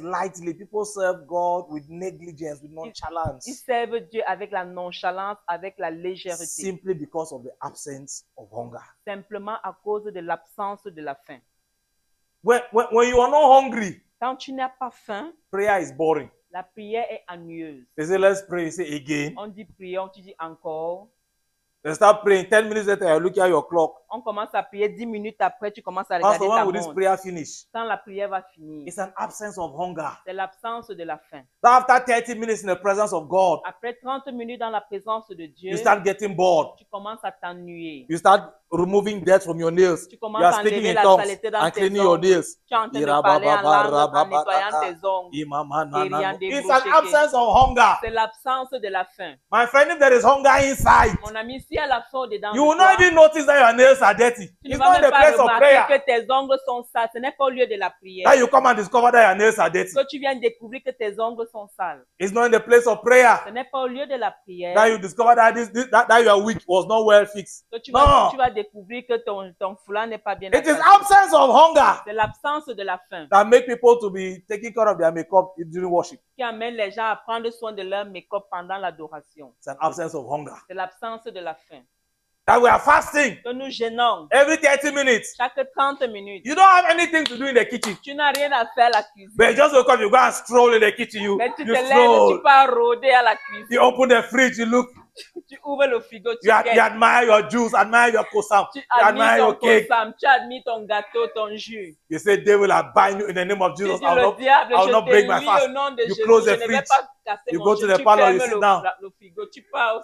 lightly. People serve God with negligence, with nonchalance. Ils servent Dieu avec la nonchalance, avec la légèreté. Simply because of the absence of hunger. Simplement à cause de l'absence de la faim. When you are not hungry, quand tu n'as pas faim, prayer is boring. La prière est ennuyeuse. They say, let's pray. You say again. On dit prions, tu dis encore. They start praying. 10 minutes later, you look at your clock. On commence à prier 10 minutes après, tu commences à regarder ta when will this prayer finish? Quand la prière va finir. It's an absence of hunger. C'est l'absence de la faim. After 30 minutes in the presence of God, après 30 minutes dans la présence de Dieu, you start getting bored. Tu commences à t'ennuyer. You start removing dirt from your nails. Tu commences à enlever la saleté dans tes ongles. Tu es en train de parler en langue en nettoyant tes ongles. It's an absence of hunger. C'est l'absence de la faim. My friend, if there is hunger inside, mon ami, s'il y a la faim dedans, you will not even notice that your nails are dirty. It's not in the place of prayer. Que tes ongles sont sales. Ce n'est pas au lieu de la prière. That you come and discover that your nails are dirty. Que tu viens découvrir que tes ongles sont sales. It's not in the place of prayer. Ce n'est pas au lieu de la prière. That you discover that that your wig was not well fixed. Que tu vas découvrir que ton foulard n'est pas bien. It is absence of hunger. C'est l'absence de la faim. That make people to be taking care of their makeup during worship. Qui amène les gens à prendre soin de leur make-up pendant l'adoration. It's an absence of hunger. C'est l'absence de la faim. That we are fasting. Que nous jeûnons. Every 30 minutes. Chaque 30 minutes. You don't have anything to do in the kitchen. Tu n'as rien à faire à la cuisine. But just because you go and stroll in the kitchen, mais tu te lèves, tu pars rôder à la cuisine. You open the fridge, you look. Tu ouvres le frigo, tu you admire your juice, admire your croissant, tu admire your cake. Tu admires ton gâteau, ton jus. You say, devil, I bind you in the name of Jesus. I will not break my fast. You Jésus, close the fridge. You go to the parlor, you sit down.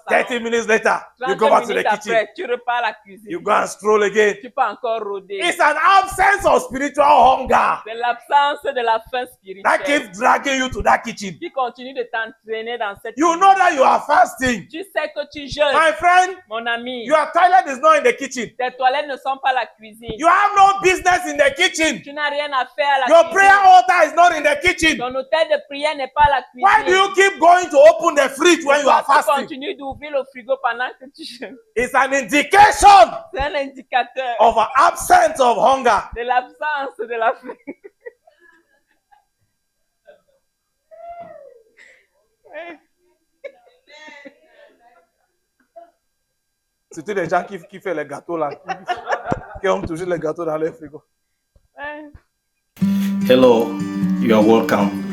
30 minutes later, you go back to the kitchen. Tu repars à la cuisine. You go and stroll again. Tu peux encore rôder. It's an absence of spiritual hunger. C'est l'absence de la faim spirituelle. That keeps dragging you to that kitchen. Qui continue de t'entraîner dans cette You know that you are fasting. Tu sais que tu jeûnes. My friend, mon ami, your toilet is not in the kitchen. Tes toilettes ne sont pas la cuisine. You have no business in the kitchen. Tu n'as rien à faire à la your cuisine. Prayer altar is not in the kitchen. Ton hôtel de prière n'est pas la cuisine. Why do you keep going to open the fridge when you are fasting? Tu continues d'ouvrir le frigo pendant que tu jeûnes. It's an indication. C'est un indicateur. Of an absence of hunger. De l'absence de la faim. C'est tous les gens qui font les gâteaux là, qui ont toujours les gâteaux dans le frigo. Hello, you are welcome.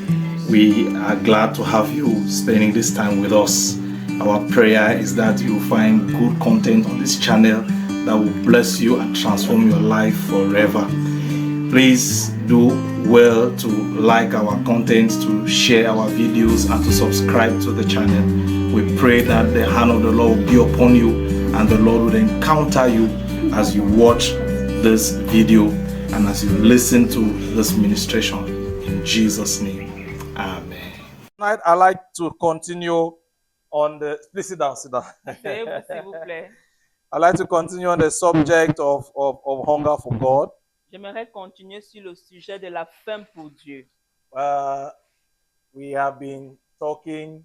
We are glad to have you spending this time with us. Our prayer is that you find good content on this channel that will bless you and transform your life forever. Please do well to like our content, to share our videos, and to subscribe to the channel. We pray that the hand of the Lord will be upon you and the Lord will encounter you as you watch this video and as you listen to this ministration. In Jesus' name, amen. Tonight, I'd like to continue on the... Please sit down, sit down. I'd like to continue on the subject of hunger for God. J'aimerais continuer sur le sujet de la faim pour Dieu. We have been talking,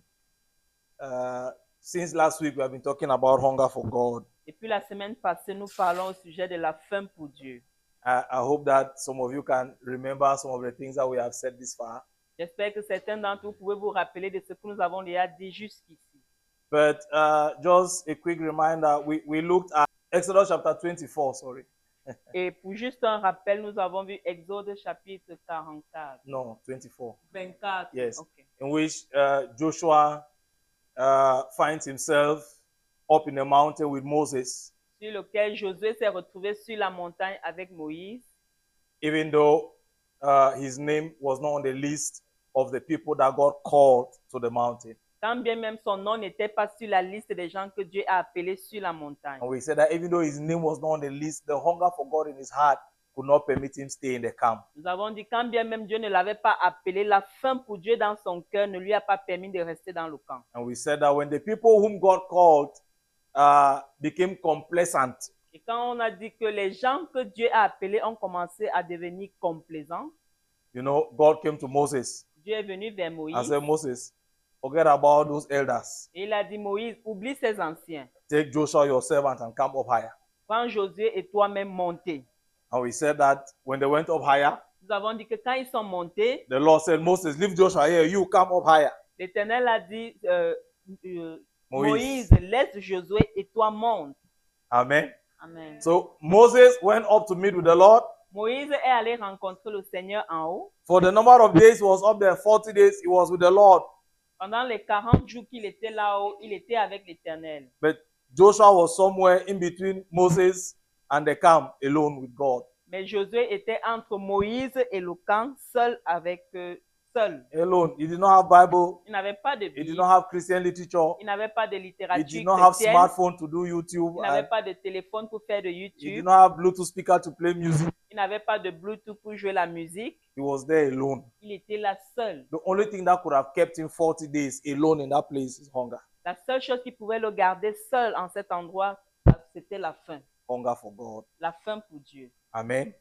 since last week, we have been talking about hunger for God. Depuis la semaine passée, nous parlons au sujet de la faim pour Dieu. I hope that some of you can remember some of the things that we have said this far. J'espère que certains d'entre vous pouvez vous rappeler de ce que nous avons déjà dit jusqu'ici. But just a quick reminder, we looked at Exodus chapter 24, sorry. Et pour juste un rappel, nous avons vu Exode chapitre 44. No, 24. 24. Yes. Okay. In which Joshua finds himself up in a mountain with Moses. Sur lequel Josué s'est retrouvé sur la montagne avec Moïse. Even though his name was not on the list of the people that God called to the mountain. Quand bien même son nom n'était pas sur la liste des gens que Dieu a appelés sur la montagne. And we said that even though his name was not on the list, the hunger for God in his heart could not permit him stay in the camp. Nous avons dit quand bien même Dieu ne l'avait pas appelé, la faim pour Dieu dans son cœur ne lui a pas permis de rester dans le camp. And we said that when the people whom God called became complacent. Et quand on a dit que les gens que Dieu a appelés ont commencé à devenir complaisants. You know, God came to Moses. Dieu est venu vers Moïse. And said, Moses, forget about those elders. Et il a dit, Moïse, oublie ces anciens. Take Joshua your servant and come up higher. Prends Josué et toi-même montez. And we said that when they went up higher, Nous avons dit que quand ils sont montés, the Lord said, Moses, leave Joshua here. You come up higher. l'Éternel a dit, Moïse, laisse Josué et toi monte. Amen. Amen. So Moses went up to meet with the Lord. Moïse est allé rencontrer le Seigneur en haut. For the number of days he was up there, 40 days, he was with the Lord. Pendant les 40 jours qu'il était là-haut, il était avec l'Éternel. But Joshua was somewhere in between Moses and the camp, alone with God. Mais Josué était entre Moïse et le camp, seul avec seul. Alone. He did not have Bible. Il n'avait pas de He did Bible. not have Christian literature. Il n'avait pas de He littérature did not have chrétienne. smartphone to do YouTube. Il n'avait And pas de téléphone pour faire de he did YouTube. not have Bluetooth speaker to play music. Il n'avait pas de Bluetooth pour jouer la musique. He was there alone. Il était là seul. The only thing that could have kept him 40 days alone in that place is hunger. La seule chose qui pouvait le garder seul en cet endroit, c'était la faim. Hunger for God. La faim pour Dieu. Amen.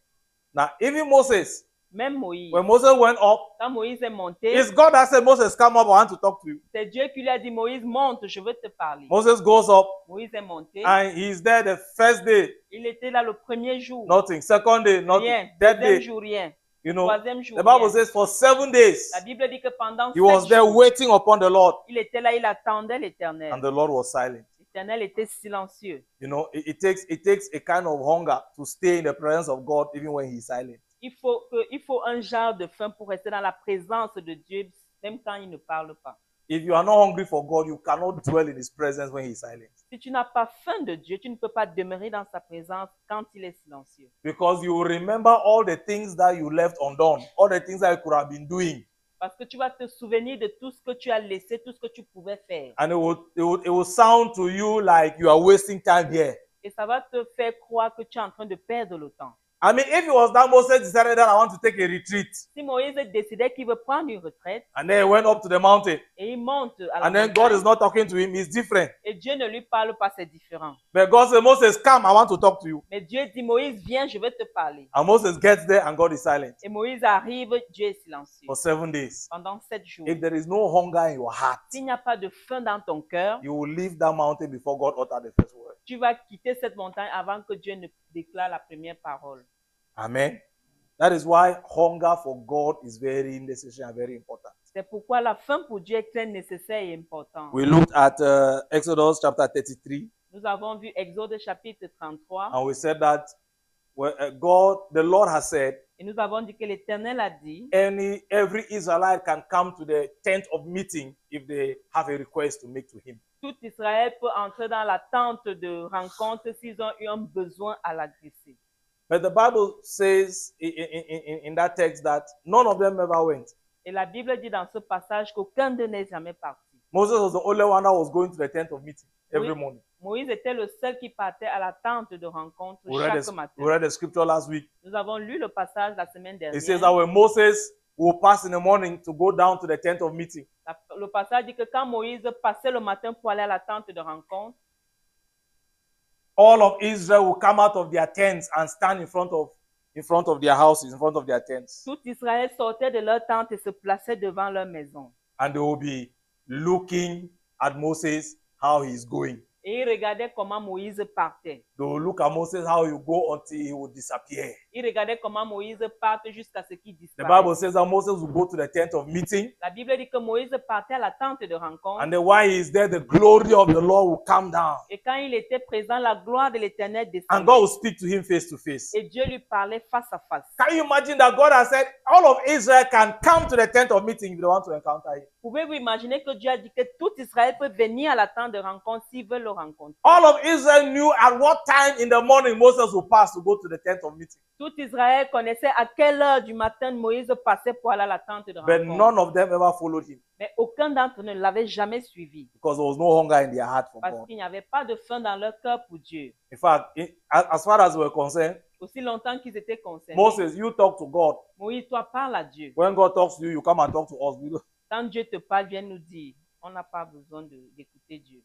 Now, even Moses, Même Moïse, when Moses went up, quand Moïse est monté, it's God that said, Moses, come up, I want to talk to you. c'est Dieu qui lui a dit, Moïse, monte, je veux te parler. Moses goes up, Moïse est monté. and he's there the first day, Il était là le premier jour. nothing. Second day, nothing. Rien. Third Deuxième day, jour, rien. you know, Troisième jour, the Bible rien. says for 7 days, La Bible dit que pendant he was 7 there jours, waiting upon the Lord, il était là, il attendait l'Éternel. and the Lord was silent. L'Éternel était silencieux. You know, it takes a kind of hunger to stay in the presence of God even when he's silent. Il faut un genre de faim pour rester dans la présence de Dieu, même quand il ne parle pas. If you are not hungry for God, you cannot dwell in his presence when he's silent. Si tu n'as pas faim de Dieu, tu ne peux pas demeurer dans sa présence quand il est silencieux. Because you will remember all the things that you left undone, all the things that you could have been doing. Parce que tu vas te souvenir de tout ce que tu as laissé, tout ce que tu pouvais faire. And it will sound to you like you are wasting time here. Et ça va te faire croire que tu es en train de perdre le temps. I mean, if it was that Moses decided that I want to take a retreat, Si Moïse décidait qu'il veut prendre une retraite and then he went up to the mountain, et il monte à la and then God montagne is not talking to him, it's different. et Dieu ne lui parle pas, c'est différent. But God said, Moses, come, I want to talk to you. Mais Dieu dit, Moïse, viens, je vais te parler. And Moses gets there and God is silent Et Moïse arrive, Dieu est silencieux. for 7 days. Pendant 7 jours. If there is no hunger in your heart, S'il n'y a pas de faim dans ton cœur, you will leave that mountain before God utter the first word. tu vas quitter cette montagne avant que Dieu ne déclare la première parole. Amen. That is why hunger for God is very necessary and very important. C'est pourquoi la faim pour Dieu est très nécessaire et importante. We looked at Exodus chapter 33, Nous avons vu Exode chapitre 33 and we said that the Lord has said, et nous avons dit que l'Éternel a dit every Israelite can come to the tent of meeting if they have a request to make to him. tout Israël peut entrer dans la tente de rencontre s'ils ont eu un besoin à l'adresser. But the Bible says in that text that none of them ever went. Et la Bible dit dans ce passage qu'aucun d'eux n'est jamais parti. Moses was the only one that was going to the tent of meeting every morning. Moïse était le seul qui partait à la tente de rencontre We chaque matin. read the scripture last week. Nous avons lu le passage la semaine dernière. It says that when Moses will pass in the morning to go down to the tent of meeting, Le passage dit que quand Moïse passait le matin pour aller à la tente de rencontre, all of Israel will come out of their tents and stand in front of their houses, in front of their tents. tout Israël sortait de leur tente et se plaçait devant leur maison. And they will be looking at Moses, how he's going. Et ils regardaient comment Moïse partait. They will look at Moses, how he will go until he will disappear. Ils regardaient comment Moïse partait jusqu'à ce qu'il The disparaisse. Bible says that Moses will go to the tent of meeting, La Bible dit que Moïse partait à la tente de rencontre. and then while he is there, the glory of the Lord will come down. Et quand il était présent, la gloire de l'Éternel And God descendait. will speak to him face to face. Et Dieu lui parlait face à face. Can you imagine that God has said all of Israel can come to the tent of meeting if they want to encounter him? Pouvez-vous imaginer que Dieu a dit que tout Israël peut venir à la tente de rencontre s'il veut le rencontrer? All of Israel knew at what time in the morning Moses would pass to go to the tent of meeting. Tout Israël connaissait à quelle heure du matin Moïse passait pour aller à la tente de But rencontre. none of them ever followed him Mais aucun d'entre eux ne l'avait jamais suivi. because there was no hunger in their heart for Parce God. qu'il n'y avait pas de faim dans leur cœur pour Dieu. In fact, as far as we're concerned, Aussi longtemps qu'ils étaient concernés. Moses, you talk to God. Moïse, toi, parle à Dieu. When God talks to you, you come and talk to us. Quand Dieu te parle, viens nous dire. On n'a pas besoin d'écouter Dieu.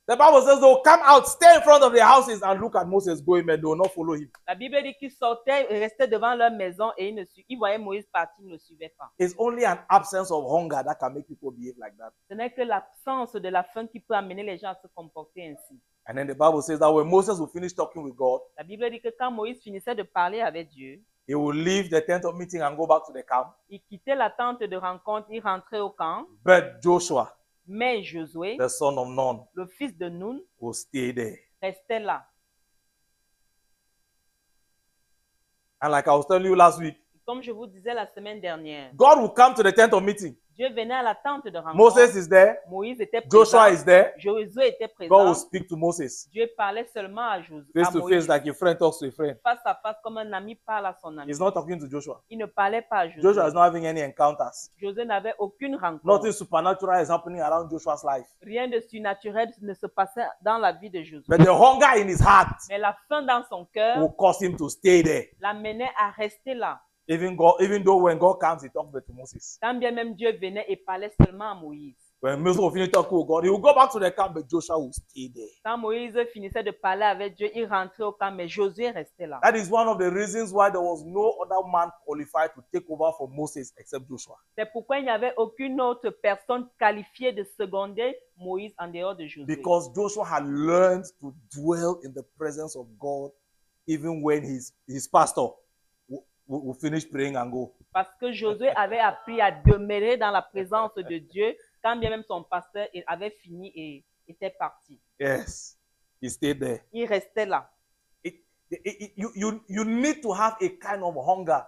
The Bible says they'll come out, stay in front of their houses and look at Moses going, but they will not follow him. La Bible dit qu'ils sortaient et restaient devant leur maison et ils voyaient Moïse partir, ils ne le suivaient pas. It's only an absence of hunger that can make people behave like that. Ce n'est que l'absence de la faim qui peut amener les gens à se comporter ainsi. And then the Bible says that when Moses will finish talking with God, La Bible dit que quand Moïse finissait de parler avec Dieu, he will leave the tent of meeting and go back to the camp. Il quittait la tente de rencontre, il rentrait au camp. But Joshua, Mais Josué, the son of Nun, le fils de Nun, will stay there. restait là. And like I was telling you last week, Comme je vous disais la semaine dernière, God will come to the tent of meeting. Dieu venait à la tente de rencontre. Moses is there. Moïse était présent. Joshua is there. Josué était God will présent. speak to Moses Dieu parlait seulement à Josué. face to face, like a friend talks to a friend. Face à face, comme un ami parle à son ami. He's not talking to Joshua. Il ne parlait pas à Josué. Joshua is not having any encounters. Josué n'avait aucune rencontre. Nothing supernatural is happening around Joshua's life. Rien de surnaturel ne se passait dans la vie de Josué. But the hunger in his heart Mais la faim dans son cœur will cause him to stay there. l'amenait à rester là. Even though when God comes, he talks to Moses. Quand bien même Dieu venait et parlait seulement à Moïse. When Moses will finish talking with God, he will go back to the camp, but Joshua will stay there. Quand Moïse finissait de parler avec Dieu, il rentrait au camp, mais Josué restait là. That is one of the reasons why there was no other man qualified to take over for Moses except Joshua. C'est pourquoi il n'y avait aucune autre personne qualifiée de seconder Moïse en dehors de Josué. Because Joshua had learned to dwell in the presence of God even when his pastor will finish praying and go. Parce que Josué avait appris à demeurer dans la présence de Dieu quand bien même son pasteur avait fini et était parti. Yes, he stayed there. Il restait là. You need to have a kind of hunger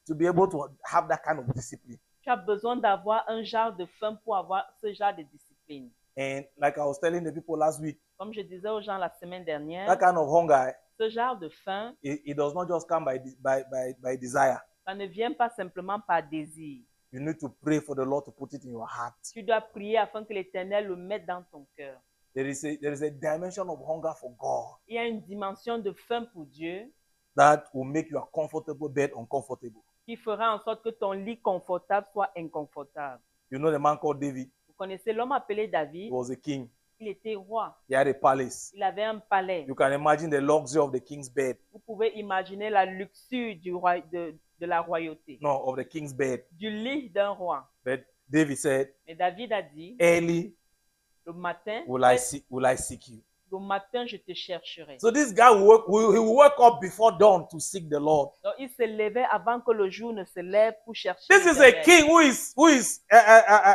to be able to have that kind of discipline. Tu as besoin d'avoir un genre de faim pour avoir ce genre de discipline. And like I was telling the people last week, Comme je disais aux gens la semaine dernière, that kind of hunger, ce genre de faim, it does not just come by desire. ça ne vient pas simplement par désir. You need to pray for the Lord to put it in your heart. Tu dois prier afin que l'Éternel le mette dans ton cœur. There is a dimension of hunger for God Il y a une dimension de faim pour Dieu that will make your comfortable bed uncomfortable. qui fera en sorte que ton lit confortable soit inconfortable. You know the man called David? Vous connaissez l'homme appelé He David? was a king. Il était roi. He had a palace. Il avait un palais. You can imagine the luxury of the king's bed. Vous pouvez imaginer la luxure de la royauté. No, of the king's bed. Du lit d'un roi. But David said, Mais David a dit, early le matin, will I seek you. le matin, je te chercherai. So this guy will wake up before dawn to seek the Lord. Donc, il se levait avant que le jour ne se lève pour chercher This is a l'Éternel. king who is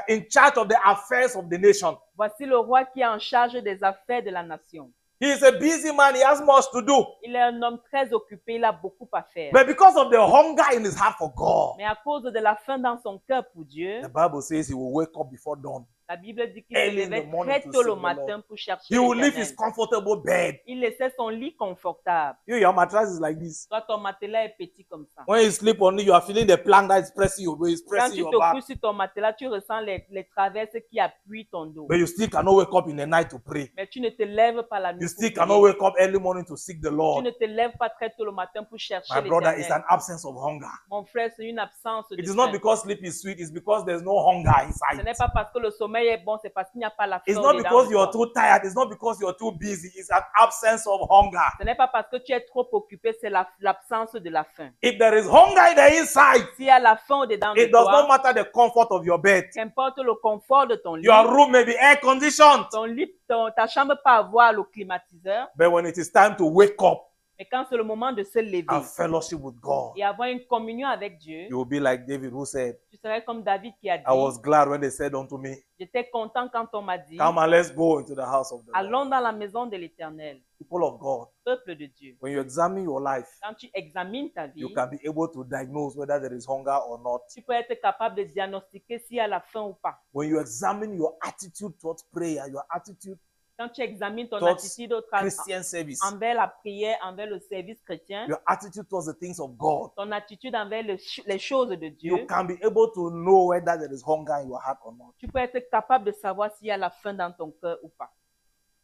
in charge of the affairs of the nation. Voici le roi qui est en charge des affaires de la nation. He is a busy man. He has much to do. Il est un homme très occupé, il a beaucoup à faire. But because of the hunger in his heart for God, Mais à cause de la faim dans son cœur pour Dieu, the Bible says he will wake up before dawn. la Bible dit qu'il se Early in the levait morning très to tôt seek le the matin Lord. pour chercher He will leave his l'Éternel. comfortable bed. Il laissait son lit confortable. Your mattress is like this. Toi, ton matelas est petit comme ça. When you sleep on it, you are feeling the plank that is pressing your waist, Quand pressing tu your te back. couches sur ton matelas, tu ressens les traverses qui appuient ton dos. But you still cannot wake up in the night to pray. Mais tu ne te lèves pas la nuit You pour still prier. cannot wake up early morning to seek the Tu Lord. ne te lèves pas très tôt le matin pour chercher My brother, it's l'Éternel. an absence of hunger. Mon frère, c'est une absence de It is not faim. because sleep is sweet, it's because there's no hunger Ce inside. n'est pas parce que le sommeil est bon, c'est parce qu'il n'y a pas la faim It's not dedans because de you're toi. too tired, it's not because you're too busy, it's an absence of hunger. Ce n'est pas parce que tu es trop occupé, c'est l'absence de la faim. If there is hunger in the inside, S'il y a la faim dedans de it does not toi, matter the comfort of your bed. qu'importe le confort de ton lit, Your room may be air conditioned, ton lit, ta chambre peut avoir le climatiseur, but when it is time to wake up mais quand c'est le moment de se lever and fellowship with God, et avoir une communion avec Dieu, you will be like David who said, tu serais comme David qui a dit, I was glad when they said unto me, j'étais content quand on m'a dit, come and let's go into the house of the Lord. allons dans la maison de l'Éternel, People of God, peuple de Dieu. when you examine your life, Quand tu examines ta vie, you can be able to diagnose whether there is hunger or not. tu peux être capable de diagnostiquer s'il y a la faim ou pas. When you examine your attitude towards prayer, your attitude Quand tu examines ton towards attitude Christian service, envers la prière, envers le service chrétien, your attitude towards the things of God, ton attitude envers les choses de you Dieu, can be able to know whether there is hunger in your heart or not. tu peux être capable de savoir s'il y a la faim dans ton cœur ou pas.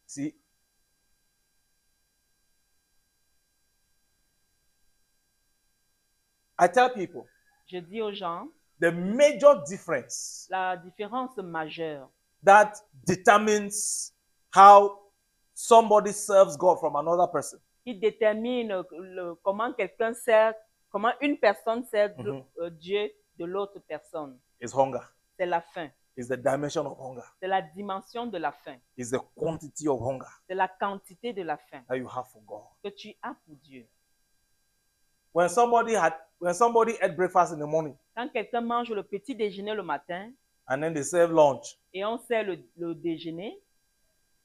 See, I tell people Je dis aux gens, the major difference la différence majeure that determines how somebody serves God from another person qui détermine comment quelqu'un sert, comment une personne sert Dieu de l'autre personne, is hunger, c'est la faim. is the dimension of hunger, C'est la dimension de la faim. is the quantity of hunger C'est la quantité de la faim that you have for God. que tu as pour Dieu. when somebody ate breakfast in the morning Quand quelqu'un mange le petit déjeuner le matin and then they serve lunch, et on sert le déjeuner,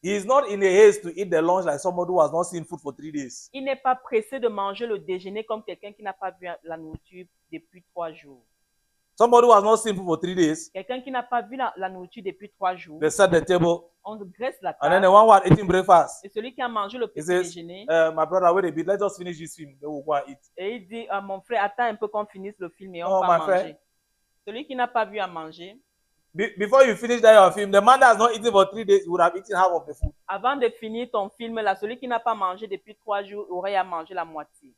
he is not in a haste to eat the lunch like somebody who has not seen food for 3 days. il n'est pas pressé de manger le déjeuner comme quelqu'un qui n'a pas vu la nourriture depuis 3 jours. Somebody who has not seen food for 3 days, Quelqu'un qui n'a pas vu la nourriture depuis 3 jours, they set the table, on graisse la and then the table. one who had eaten breakfast, Et celui qui a mangé le he petit says, déjeuner, my brother, wait a bit, let's just finish this film, then we'll go and eat. et il dit, mon frère, attends un peu qu'on finisse le film et on Oh, va my manger. friend. Celui qui n'a pas vu à manger, Before you finish that your film, the man that has not eaten for 3 days would have eaten half of the food. avant de finir ton film là, celui qui n'a pas mangé depuis 3 jours aurait à manger la moitié.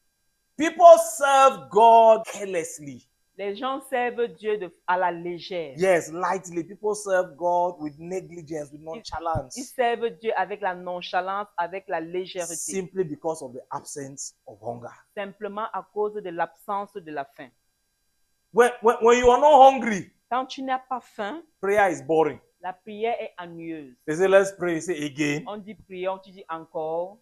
People serve God carelessly. Les gens servent Dieu à la légère. Yes, lightly. People serve God with negligence, with Ils nonchalance, servent Dieu avec la nonchalance, avec la légèreté, simply because of the absence of hunger. simplement à cause de l'absence de la faim. When you are not hungry, Quand tu n'as pas faim, prayer is boring. la prière est ennuyeuse. They say, let's pray. You say again. On dit prière, tu dis encore.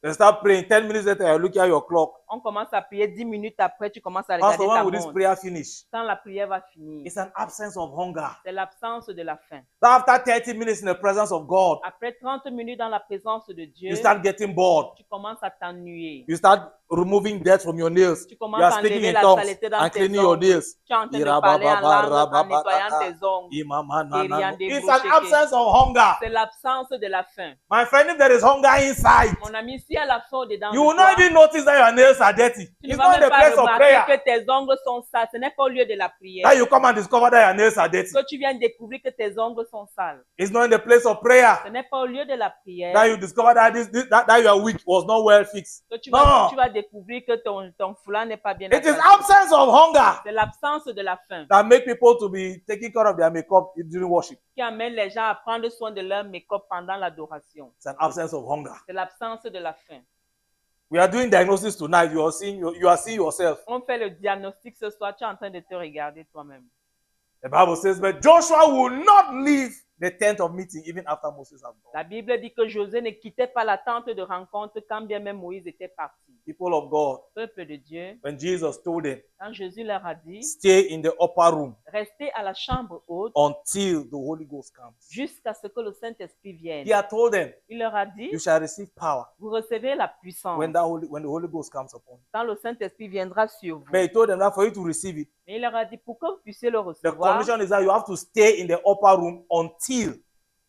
They start praying. 10 minutes later, you're looking at your clock. On commence à prier 10 minutes après, tu commences à regarder Pastor, ta when will this montre. prayer finish? Quand la prière va finir, It's an absence of hunger. c'est l'absence de la faim. So after 30 minutes in the presence of God, Après 30 minutes dans la présence de Dieu, you start getting bored. tu commences à t'ennuyer. You start removing dirt from your nails. Tu You commences are à speaking enlever in la tongues saleté dans and tes cleaning your ongles. nails. Tu es en train de parler en langue en nettoyant tes ongles. It's an absence of hunger. C'est l'absence de la faim. My friend, if there is hunger inside, Mon ami, si à la faim dedans you de will toi, not even notice that your nails are dirty. tu ne It's vas not même the pas place of remarquer prayer que tes ongles sont sales. Ce n'est pas au lieu de la prière that you come and discover that your nails are dirty. que tu viens découvrir que tes ongles sont sales. It's not in the place of prayer Ce n'est pas au lieu de la prière that you discover that that your wig was not well fixed. que tu No. vas découvrir que ton foulard n'est pas bien It is attaché. absence of hunger C'est l'absence de la faim that make people to be taking care of their makeup during worship. qui amène les gens à prendre soin de leur make-up pendant l'adoration. It's an absence of hunger. C'est l'absence de la faim. We are doing diagnosis tonight. You are seeing yourself. On fait le diagnostic ce soir, tu es en train de te regarder toi-même. The Bible says, but Joshua will not leave the tent of meeting even after Moses had gone. La Bible dit que Josué ne quittait pas la tente de rencontre quand bien même Moïse était parti. People of God, Peuple de Dieu, when Jesus told them, quand Jésus leur a dit, stay in the upper room restez à la chambre haute until the Holy Ghost comes. jusqu'à ce que le Saint-Esprit vienne. He had told them, Il leur a dit, you shall receive power vous recevez la puissance when the Holy Ghost comes upon you. quand le Saint-Esprit viendra sur vous. But he told them that for you to receive it, Mais il leur a dit, pour que vous puissiez le the recevoir, condition is that you have to stay in the upper room until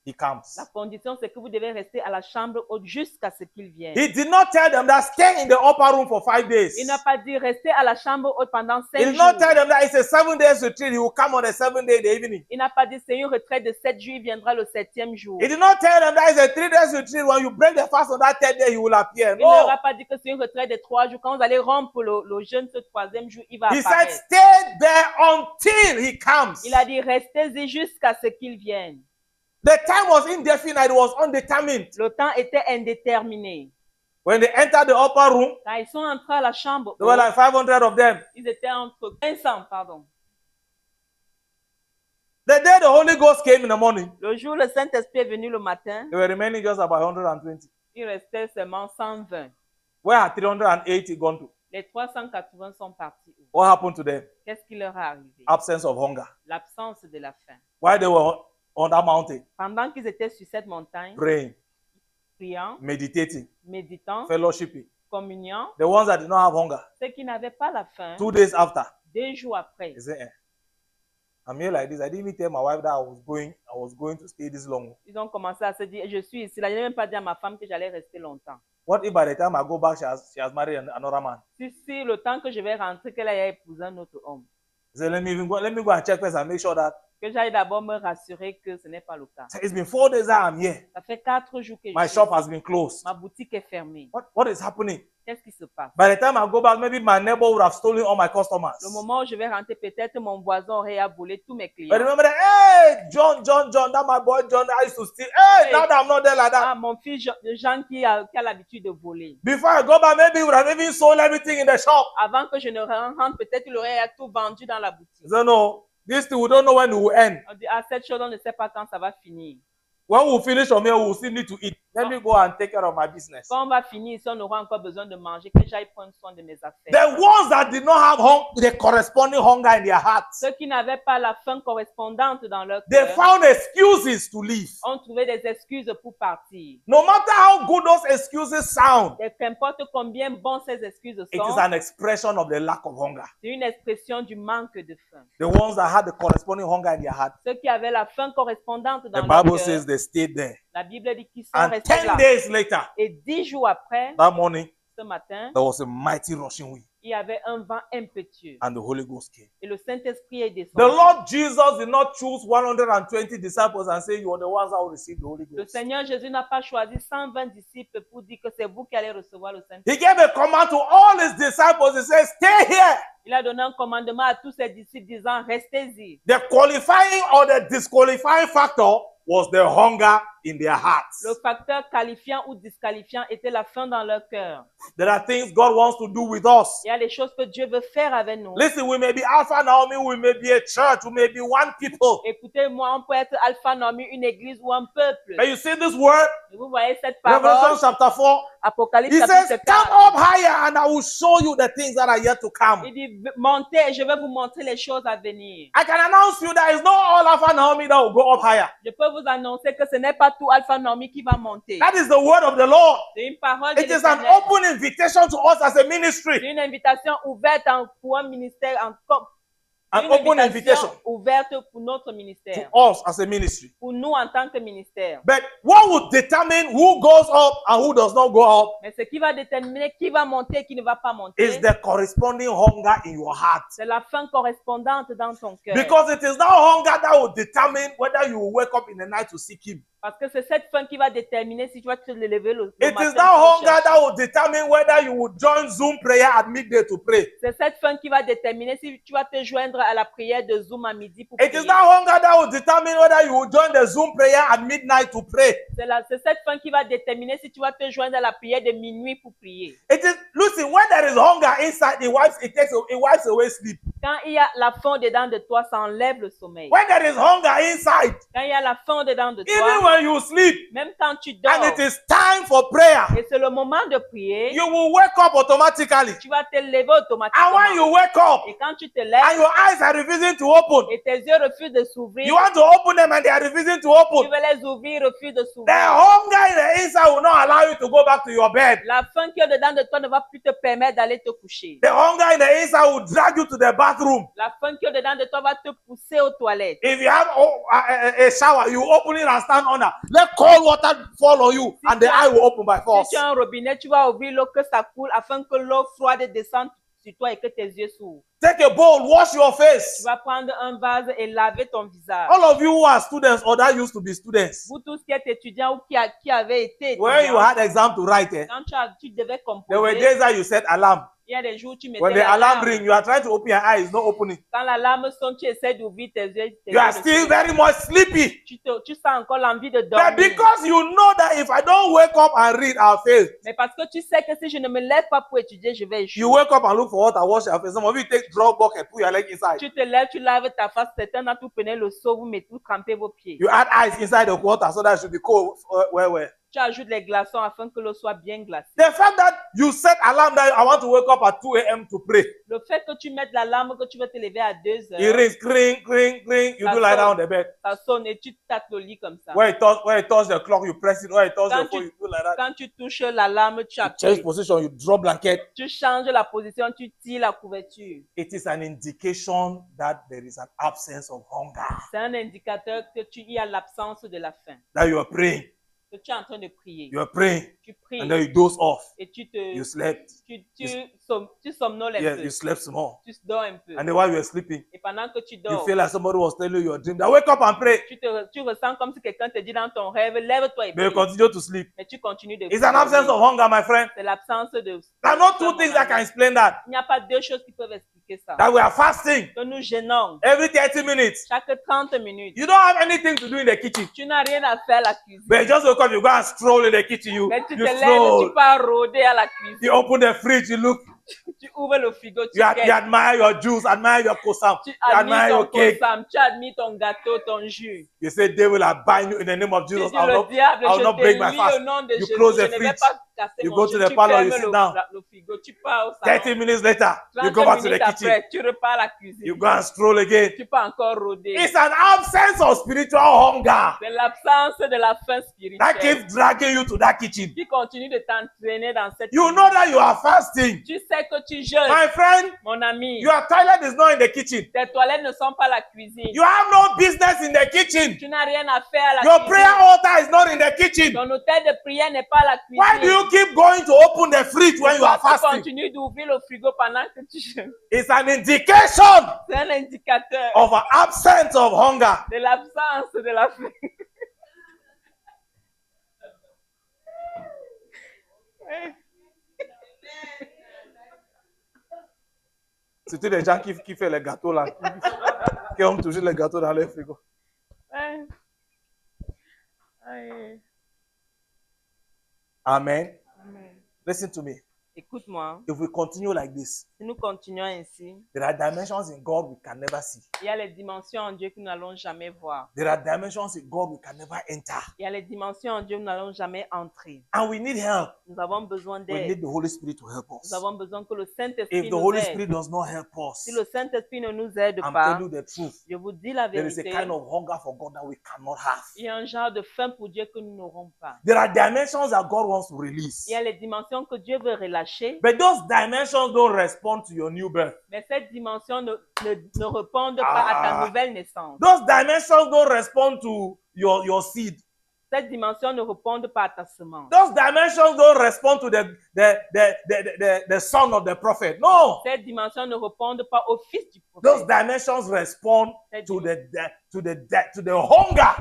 he comes. la condition c'est que vous devez rester à la chambre haute jusqu'à ce qu'il vienne. He did not tell them that stay in the upper room for 5 days. Il n'a pas dit rester à la chambre haute pendant He 5 did not tell jours. them that it's a 7 days retreat. He will come on the 7th day in the evening. Il n'a pas dit c'est une retraite de 7 jours, il viendra le 7e jour. He did not tell them that it's a 3 days retreat. When you break the fast on that 3rd day, he will appear. Il ne leur No. a pas dit que c'est une retraite de 3 jours. Quand vous allez rompre le jeûne ce 3e jour, il va He said, apparaître. stay there until he comes. Il a dit restez-y jusqu'à ce qu'il vienne. The time was indefinite. It was undetermined. Le temps était indéterminé. When they entered the upper room, Quand ils sont entrés à la chambre, there were like 500 of them. ils étaient entre 500, pardon. The day the Holy Ghost came in the morning, Le jour où le Saint-Esprit est venu le matin, they were remaining just about 120. il restait seulement 120. Where had 380 gone to? Les 380 sont partis. What happened to them? Qu'est-ce qui leur est arrivé? Absence of hunger. L'absence de la faim. While they were on that mountain, Pendant qu'ils étaient sur cette montagne, praying, priant, meditating, méditant, fellowshipping, communiant, the ones that did not have hunger, ceux qui n'avaient pas la faim, 2 days after, 2 jours après, they say, I'm here like this. I didn't even tell my wife that I was going to stay this long. ils ont commencé à se dire, je suis ici. Là, je n'ai même pas dit à ma femme que j'allais rester longtemps. What if by the time I go back, she has married another man? Si le temps que je vais rentrer, qu'elle ait épousé un autre homme. He said, let me go and check first and make sure that. Que j'aille d'abord me rassurer que ce n'est pas le cas. So it's been 4 days that I'm here. Ça fait 4 jours que je My suis shop ici. has been closed. Ma boutique est fermée. What is happening? Qu'est-ce qui se passe? By the time I go back, maybe my neighbor would have stolen all my customers. Le moment où je vais rentrer, peut-être mon voisin aurait à voler tous mes But clients. remember that, hey, John, that my boy John, I used to steal. Hey, Hey. now that I'm not there like that. Ah, mon fils Jean qui a l'habitude de voler. Before I go back, maybe he would have even sold everything in the shop. Avant que je ne rentre, peut-être il aurait tout vendu dans la boutique. So no, this thing we don't know when it will end. On dit, ah, cette chose, on ne sait pas quand ça va finir. When we finish from here, we will still need to eat. Let me go and take care of my business. Quand on va finir ici, on aura encore besoin de manger, que j'aille prendre soin de mes affaires. The ones that did not have the corresponding hunger in their hearts, Ceux qui n'avaient pas la faim correspondante dans leur they cœur found excuses to leave. ont trouvé des excuses pour partir. No matter how good those excuses sound, Et qu'importe combien bon ces excuses it is sont, an expression of the lack of hunger. c'est une expression du manque de faim. The ones that had the corresponding hunger in their heart, Ceux qui avaient la faim correspondante the dans leur Bible cœur, says they stayed there. la Bible dit qu'ils sont And restés 10 là. days later, Et 10 jours après, that morning, ce matin, there was a mighty rushing wind, il y avait un vent impétueux. and the Holy Ghost came. Et le Saint-Esprit est The descendu. Lord Jesus did not choose 120 disciples and say, you are the ones that will receive the Holy Le Ghost. Seigneur Jésus n'a pas choisi 120 disciples pour dire que c'est vous qui allez recevoir le Saint-Esprit. He gave a command to all his disciples. He says, stay here. Il a donné un commandement à tous ses disciples disant, restez-y. The qualifying or the disqualifying factor was the hunger in their hearts. Le facteur qualifiant ou disqualifiant était la faim dans leur cœur. There are things God wants to do with us. Il y a des choses que Dieu veut faire avec nous. Listen, we may be Alpha Naomi, we may be a church, we may be one people. Écoutez-moi, on peut être Alpha Nomi, une église ou un peuple. But you see this word, Et vous voyez cette Revelation parole, chapter 4. Apocalypse He says, chapitre come 4. up higher and I will show you the things that are yet to come. Il dit, montez et je vais vous montrer les choses à venir. I can announce you there is no all Alpha Naomi that will go up higher. Je peux vous annoncer que ce n'est pas tout Alpha Nomi qui va monter. That is the word of the Lord. C'est une parole de It is an l'Éternel. open invitation to us as a C'est ministry. une invitation ouverte pour un ministère, An une open invitation invitation ouverte pour notre to ministère, us as a ministry. pour nous en tant que ministère. But what will determine who goes up and who does not go up Mais ce qui va déterminer qui va monter et qui ne va pas is monter, the corresponding hunger in your heart. c'est la faim correspondante dans ton cœur. Because it is that hunger that will determine whether you will wake up in the night to seek Him. Parce que c'est cette faim qui va déterminer si tu vas te lever le It matin. is that pour hunger chercher. that will determine whether you will join Zoom prayer at midday to pray. C'est cette faim qui va déterminer si tu vas te joindre à la prière de Zoom à midi pour It prier. is that hunger that will determine whether you will join the Zoom prayer at midnight to pray. C'est cette faim qui va déterminer si tu vas te joindre à la prière de minuit pour prier. It is, listen, when there is hunger inside, it wipes away sleep. Quand il y a la faim dedans de toi, ça enlève le sommeil. When there is hunger inside, Quand il y a la faim dedans de even toi, when you sleep même quand tu and dors, it is time for prayer, et c'est le moment de prier, you will wake up automatically. tu vas te lever And when automatiquement. you wake up Et quand tu te and lèves your eyes are refusing to open, et tes yeux refusent de s'ouvrir, you want to open them and they are refusing to tu open. veux les ouvrir, refusent de The s'ouvrir. hunger in the inside will not allow you to go back to your bed. La faim qui est dedans de toi ne va plus te permettre d'aller te coucher. The hunger in the inside will drag you to the bathroom. La faim qui est dedans de toi va te pousser aux toilettes. If you have a shower, you open it and stand under. Let cold water fall on you and the eye will open by Si force. tu as un robinet, tu vas ouvrir l'eau que ça coule afin que l'eau froide descende sur toi et que tes yeux s'ouvrent. Take a bowl, wash your Tu face. vas prendre un vase et laver ton visage. All of you who are students or that used to be students, Vous tous qui êtes étudiants ou qui avez été when you étudiants, had exam to write, quand tu devais there were composer, days that you set alarm. il y a des jours où tu mettais When the alarm l'alarme. ring, you are trying to open your eyes, not opening. Quand l'alarme sonne, tu essaies d'ouvrir tes yeux. You are still very much sleepy. Tu sens encore l'envie de But dormir. because you know that if I don't wake up and read, I'll fail. Mais parce que tu sais que si je ne me lève pas pour étudier, je vais échouer. You wake up and look for water, wash your face. Some of you take drop bucket, put your leg inside. Tu te lèves, tu laves ta face, certains d'entre vous prenez le seau, vous mettez, vous trempez vos pieds. You add ice inside the water so that it should be cold. Where? Tu ajoutes les glaçons afin que l'eau soit bien glacée. The fact that you set alarm that I want to wake up at 2 a.m. to pray. Le fait que tu mettes l'alarme, que tu veux te lever à 2 It heures, rings, cring, cring, cring. You do lie down on the bed. ça sonne et tu tapes le lit comme ça. Where it touch the clock, you press it. Where it touch Quand the phone, tu- you do like that. Quand tu touches l'alarme, tu Change appuies. position, you drop blanket. Tu changes la position, tu tires la couverture. It is an indication that there is an absence of hunger. C'est un indicateur que il y a l'absence de la faim. That you are praying. Que tu es en train de prier. You are praying. Tu pries And then you doze off. et tu You slept. tu somnoles un Yes, peu. you slept small. Tu dors un peu. And then while you were sleeping, Et pendant que tu you dors, feel like somebody was telling you your dream. That wake up and pray. tu ressens comme si quelqu'un te dit dans ton rêve, lève-toi et But you prie. continue to sleep. Mais tu continues de It's an absence of hunger, my friend. C'est l'absence de... There are not two things that can explain that. Il n'y a pas deux choses qui peuvent expliquer ça. That we are fasting Que nous gênons every 30 minutes. chaque 30 minutes. You don't have anything to do in the kitchen. Tu n'as rien à faire à la cuisine. But you just wake up, you go and stroll in the kitchen. You Mais tu te you lèves, stroll. tu pars rôder à la cuisine. You open the fridge, you look. Tu ouvres le frigo, tu You guettes. admire your juice, admire your kosam, Tu you admire admires your ton cake. kosam, tu admires ton gâteau, ton jus. You say, devil, I bind you in the name of Tu Jesus. dis I will le diable, not je break my te lie fast. au nom de You Jésus. close Je the ne vais fridge. pas casser You mon go jeûne. to the Tu parlor, you fermes sit down. le frigo, tu pars au 30 salon. minutes later, you 30 go back to the minutes kitchen. après, tu repars à la cuisine. You go and stroll again. Tu peux encore rôder. It's an absence of spiritual hunger C'est l'absence de la faim that spirituelle keeps dragging you to that kitchen. qui continue de t'entraîner dans cette You cuisine. know that you are fasting. Tu sais que tu jeûnes, My friend, mon ami. your toilet is not in the kitchen. Tes toilettes ne sont pas la cuisine. You have no business in the kitchen. Tu n'as rien à faire à la Your prayer cuisine. altar is not in the kitchen. Ton hôtel de prière n'est pas la cuisine. Why do you keep going to open the fridge when you are Tu fasting? continues d'ouvrir le frigo pendant que tu jeûnes. It's an indication C'est un indicateur of an absence of hunger. de l'absence de la faim. C'était les gens qui font les gâteaux là, qui ont toujours les gâteaux dans leur frigo. Ouais. Ouais. Amen. Amen. Listen to me. Écoute-moi, If we continue like this, si nous continuons ainsi, there are dimensions in God we can never see. il y a les dimensions en Dieu que nous n'allons jamais voir. There are dimensions in God we can never enter. Il y a les dimensions en Dieu que nous n'allons jamais entrer. And we need help. Nous avons besoin We d'aide. need the Holy Spirit to help us. Nous avons besoin que le Saint-Esprit If the nous Holy aide. Spirit does not help us, Si le Saint-Esprit ne nous aide I'm pas, telling you the truth. je vous dis la There is a vérité, kind of hunger for God that we cannot have. il y a un genre de faim pour Dieu que nous n'aurons pas. There are dimensions that God wants to release. Il y a les dimensions que Dieu veut relâcher, But those dimensions don't respond to your new birth. mais cette dimension ne répondent pas à ta nouvelle naissance. Those dimensions don't respond to your seed. Cette dimension ne répond pas à ta semence. Those dimensions don't respond to the son of the prophet. No. Cette dimension ne répond pas au fils du Those prophète. dimensions respond Cette to dim- to the hunger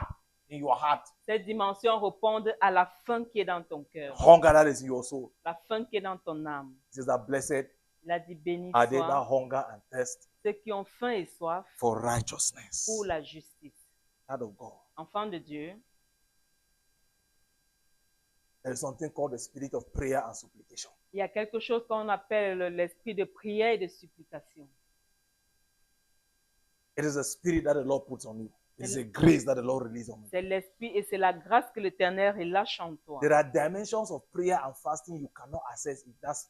in your heart. Cette dimension répond à la faim qui est dans ton cœur, Hunger that is in your soul. la faim qui est dans ton âme. It says that blessed Il a dit béni are they that soient hunger and thirst ceux qui ont faim et soif for righteousness. pour la justice. Child of God. Enfants de Dieu, There is something called the spirit of prayer and supplication. il y a quelque chose qu'on appelle l'esprit de prière et de supplication. It is a spirit that the Lord puts on you. It is a grace that the Lord releases on you. C'est l'esprit et c'est la grâce que l'Éternel relâche en toi. There are dimensions of prayer and fasting you cannot access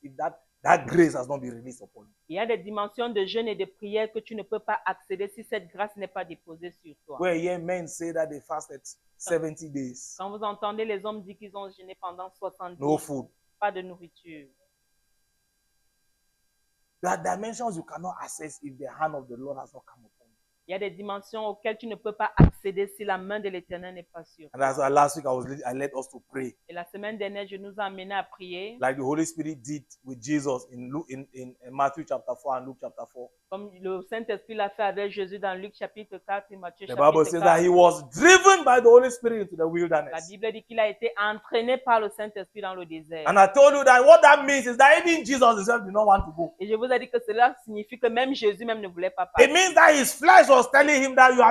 if that grace has not been released upon you. Il y a des dimensions de jeûne et de prière que tu ne peux pas accéder si cette grâce n'est pas déposée sur toi. Where here men say that they fasted 70 days, Quand vous entendez les hommes dire qu'ils ont jeûné pendant 70 no food. pas de nourriture. There are dimensions you cannot access if the hand of the Lord has not come upon you. Il y a des dimensions auxquelles tu ne peux pas accéder si la main de l'Éternel n'est pas sur And toi. that's why last week I led us to pray, Et la semaine dernière, je nous ai amenés à prier, like the Holy Spirit did with Jesus in Matthew chapter 4 and Luke chapter 4. comme le Saint-Esprit l'a fait avec Jésus dans Luc chapitre 4 et Matthieu The Bible chapitre says that he 4. was driven by the Holy Spirit into the La wilderness. Bible dit qu'il a été entraîné par le Saint-Esprit dans le désert. And I told you that what that means is that even Jesus himself did not want to go. Et je vous ai dit que cela signifie que même Jésus même ne voulait pas It partir. means that his flesh was telling him that you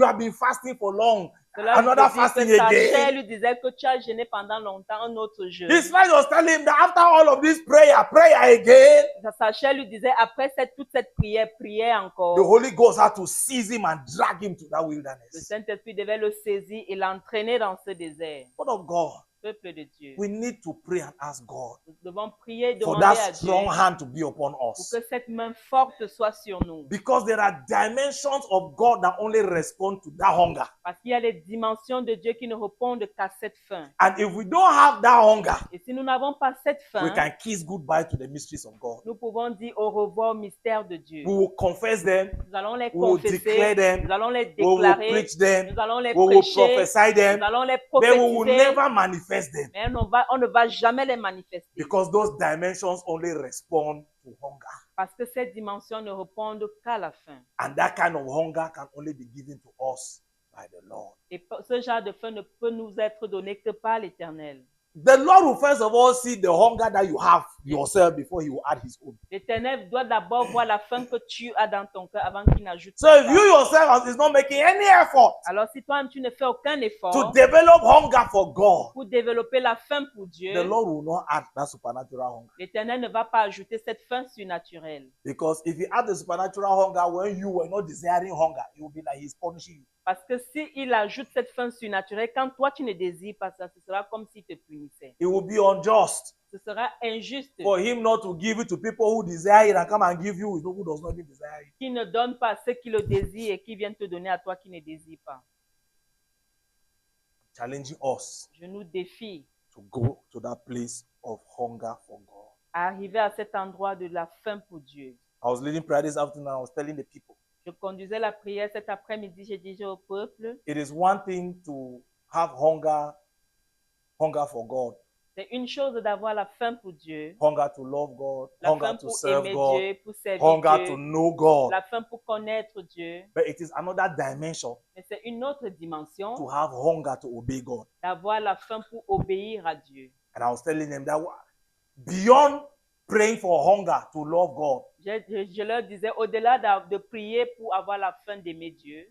have been fasting for long. Cela Another veut dire fasting que sa chair again. lui disait que tu as jeûné pendant longtemps, un autre jeûne. His flesh was telling him that after all of this prayer again, Sa chair lui disait, après toute cette prière, prière the encore. Holy Ghost had to seize him and drag him to that Le wilderness. Saint-Esprit devait le saisir et l'entraîner dans ce désert. But of God, Peuple de Dieu. we need to pray and ask God Nous devons prier et for demander à that Dieu strong hand to be upon pour us. que cette main forte soit sur nous. Because there are dimensions of God that only respond to that hunger. Parce qu'il y a des dimensions de Dieu qui ne répondent qu'à cette faim. And if we don't have that hunger, Et si nous n'avons pas cette faim, we can kiss goodbye to the mysteries of God. nous pouvons dire au revoir au mystère de Dieu. We will confess them, Nous allons les we will declare confesser, them, nous allons les we will déclarer, preach them, nous allons les we will prêcher, prophesy them, nous allons les but we will prophétiser, never manifest them. mais on ne va jamais les manifester. Because those dimensions only respond to hunger. Parce que ces dimensions ne répondent qu'à la faim. And that kind of hunger can only be given to us by the Lord. Et ce genre de faim ne peut nous être donné que par l'Éternel. The Lord will first of all see the hunger that you have yourself before he will add his own. L'Éternel doit d'abord voir la faim que tu as dans ton cœur avant qu'il n'ajoute So sa if you faim. yourself is not making any effort Alors si toi-même tu ne fais aucun to effort develop hunger for God, pour développer la faim pour Dieu, the Lord will not add that supernatural hunger. l'Éternel ne va pas ajouter cette faim surnaturelle. Because if he add the supernatural hunger when you were not desiring hunger, it will be like he's punishing you. Parce que s'il ajoute cette faim surnaturelle, quand toi tu ne désires pas ça, ce sera comme s'il te punissait. It will be unjust Ce sera injuste for him not to give it to people who desire it and come and give you who does not even desire it. qu'il ne donne pas à ceux qui le désirent et qui viennent te donner à toi qui ne désirent pas. Challenging us Je nous défie to go to that place of hunger for God. à arriver à cet endroit de la faim pour Dieu. I was leading prayer this afternoon and I was telling the people, Je conduisais la prière cet après-midi, j'ai dit au peuple, it is one thing to have hunger for God, c'est une chose d'avoir la faim pour Dieu, hunger to love God, la hunger faim to pour serve aimer God, Dieu, pour servir hunger Dieu, to know God. la faim pour connaître Dieu. But it is another dimension Mais c'est une autre to dimension have hunger to obey God. d'avoir la faim pour obéir à Dieu. And I was telling them that beyond praying for hunger to love God, Je leur disais, au-delà de prier pour avoir la faim d'aimer Dieu,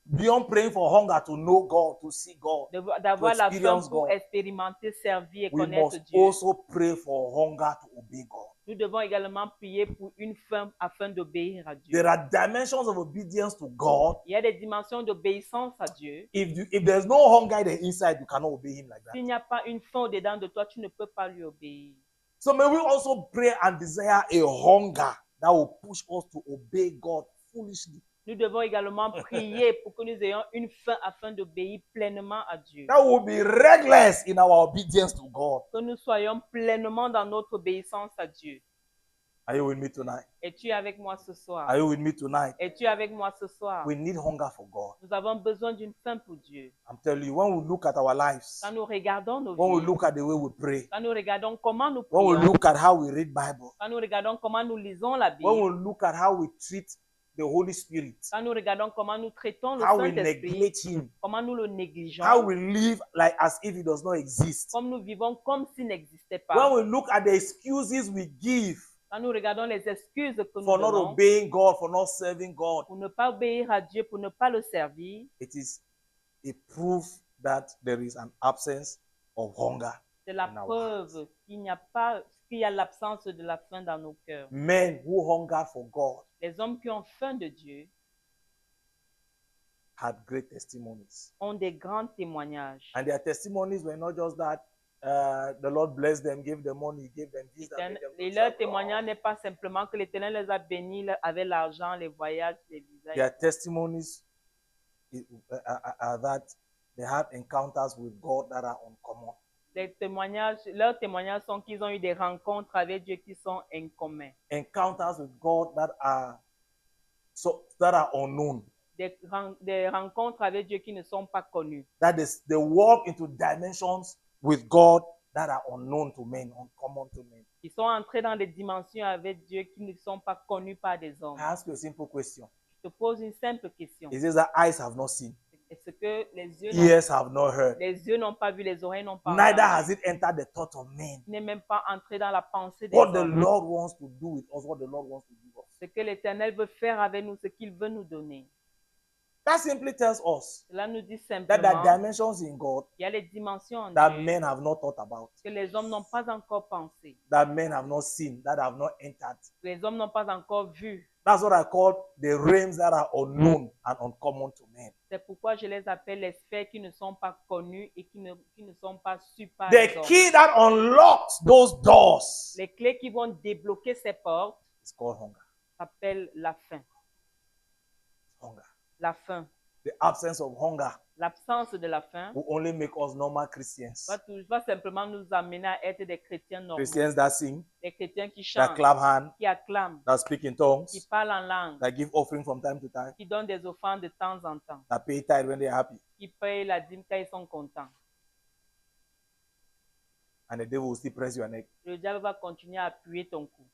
beyond praying for hunger to know God, to see God, d'avoir la faim experience pour God, expérimenter, servir et we connaître must Dieu, also pray for hunger to obey God. nous devons également prier pour une faim afin d'obéir à Dieu. There are dimensions of obedience to God. Il y a des dimensions d'obéissance à Dieu. If there's no hunger in the inside, you cannot obey him like that. S'il n'y a pas une faim au-dedans de toi, tu ne peux pas lui obéir. So may we also pray and desire a hunger that will push us to obey God foolishly. Nous devons également prier pour que nous ayons une faim afin d'obéir pleinement à Dieu. That will be reckless in our obedience to God. Que nous soyons pleinement dans notre obéissance à Dieu. Are you with me tonight? Es-tu avec moi ce soir? Are you with me tonight? Es-tu avec moi ce soir? We need hunger for God. Nous avons besoin d'une faim pour Dieu. I'm telling you, when we look at our lives, Quand nous regardons nos when we vies, look at the way we pray, quand nous regardons comment nous when we prions, look at how we read Bible, quand nous regardons comment nous lisons la when we Bible, look at how we treat the Holy Spirit, quand nous regardons comment nous traitons le how we Saint-Esprit, neglect him, comment nous le négligeons, how we live like as if he does not exist. comme nous vivons comme s'il n'existait pas. When we look at the excuses we give Quand nous regardons les excuses que nous for not donnons obeying God, for not serving God, pour ne pas obéir à Dieu, pour ne pas le servir, it is a proof that there is an absence of hunger. c'est la in our preuve qu'il y a l'absence de la faim dans nos cœurs. Men who hunger for God Les hommes qui ont faim de Dieu had great testimonies. ont des grands témoignages. And their testimonies were not just that the Lord blessed them, gave them money, gave them this, that, made them Et to leur serve God. témoignage n'est pas simplement que l'Éternel les a bénis avec l'argent, les voyages, les visas. Their testimonies are that they had encounters with God that are uncommon. Leurs témoignages sont qu'ils ont eu des rencontres avec Dieu qui sont incommuns. Encounters with God that are unknown. Des rencontres avec Dieu qui ne sont pas connues. That is, they walk into dimensions with God that are unknown to men, uncommon to men. Ils sont entrés dans des dimensions avec Dieu qui ne sont pas connues par des hommes. I ask you a simple question. Je te pose une simple question. It says that eyes have not seen, Est-ce que les ears have not heard, yeux n'ont pas vu, les oreilles n'ont pas neither entendu? has it entered the thought of men. Il n'est même pas entré dans la pensée des What the hommes. Lord wants to do with us, what the Lord wants to give us. Ce que l'Éternel veut faire avec nous, ce qu'il veut nous donner. That simply tells us Cela nous dit that there simplement are dimensions in God qu'il y a les dimensions en that Dieu men have not thought about, que les hommes n'ont pas encore pensé, that men have not seen, that have not entered. que les hommes n'ont pas encore vu. That's what I call the realms that are unknown and uncommon to men. C'est pourquoi je les appelle les sphères qui ne sont pas connues et qui ne sont pas sues par The les hommes. key that unlocks those doors Les clés qui vont débloquer ces portes is called hunger. s'appellent la faim. Hunger. La faim. The absence of hunger L'absence de la faim will only make us normal Christians. va simplement nous amener à être des chrétiens normaux. Christians that sing, Des chrétiens qui that chantent, clap hands, qui acclament, that speak in tongues, qui parlent en langue, that give offering from time to time, qui donnent des offrandes de temps en temps, that pay tithe when they're happy. qui payent la dîme quand ils sont contents. And the devil will still press your neck. Le diable va continuer à appuyer ton cou.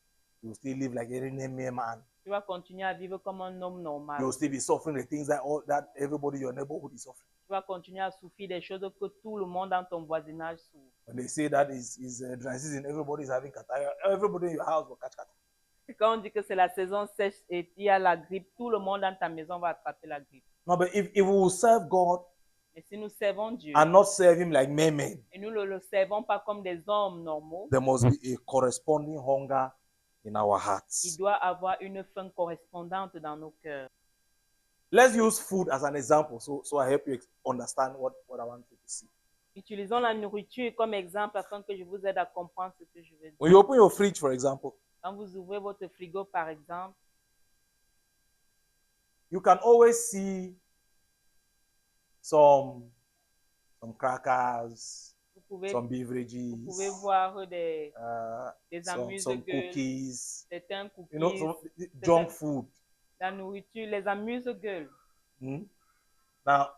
You will still live like any mere man. Tu vas continuer à vivre comme un homme normal. You will still be suffering the things that everybody in your neighborhood is suffering. Tu vas continuer à souffrir des choses que tout le monde dans ton voisinage souffre. When they say that is dry season, everybody is having catarrh. Everybody in your house will catch catarrh. Quand on dit que c'est la saison sèche et il y a la grippe, tout le monde dans ta maison va attraper la grippe. No, but if we will serve God Mais si nous servons Dieu and not serve Him like mere men, et nous ne le servons pas comme des hommes normaux, there must be a corresponding hunger in our il hearts. doit avoir une faim correspondante dans nos cœurs. Let's use food as an example, so I help you understand what I want you to see. Utilisons la nourriture comme exemple afin que je vous aide à comprendre ce que je veux dire. When you open your fridge, for example, Quand vous ouvrez votre frigo, par exemple, you can always see some crackers, vous pouvez some beverages, voir des some amuse-gueules, cookies, certains cookies, you know, some junk food. la nourriture, les amuse-gueules. Now,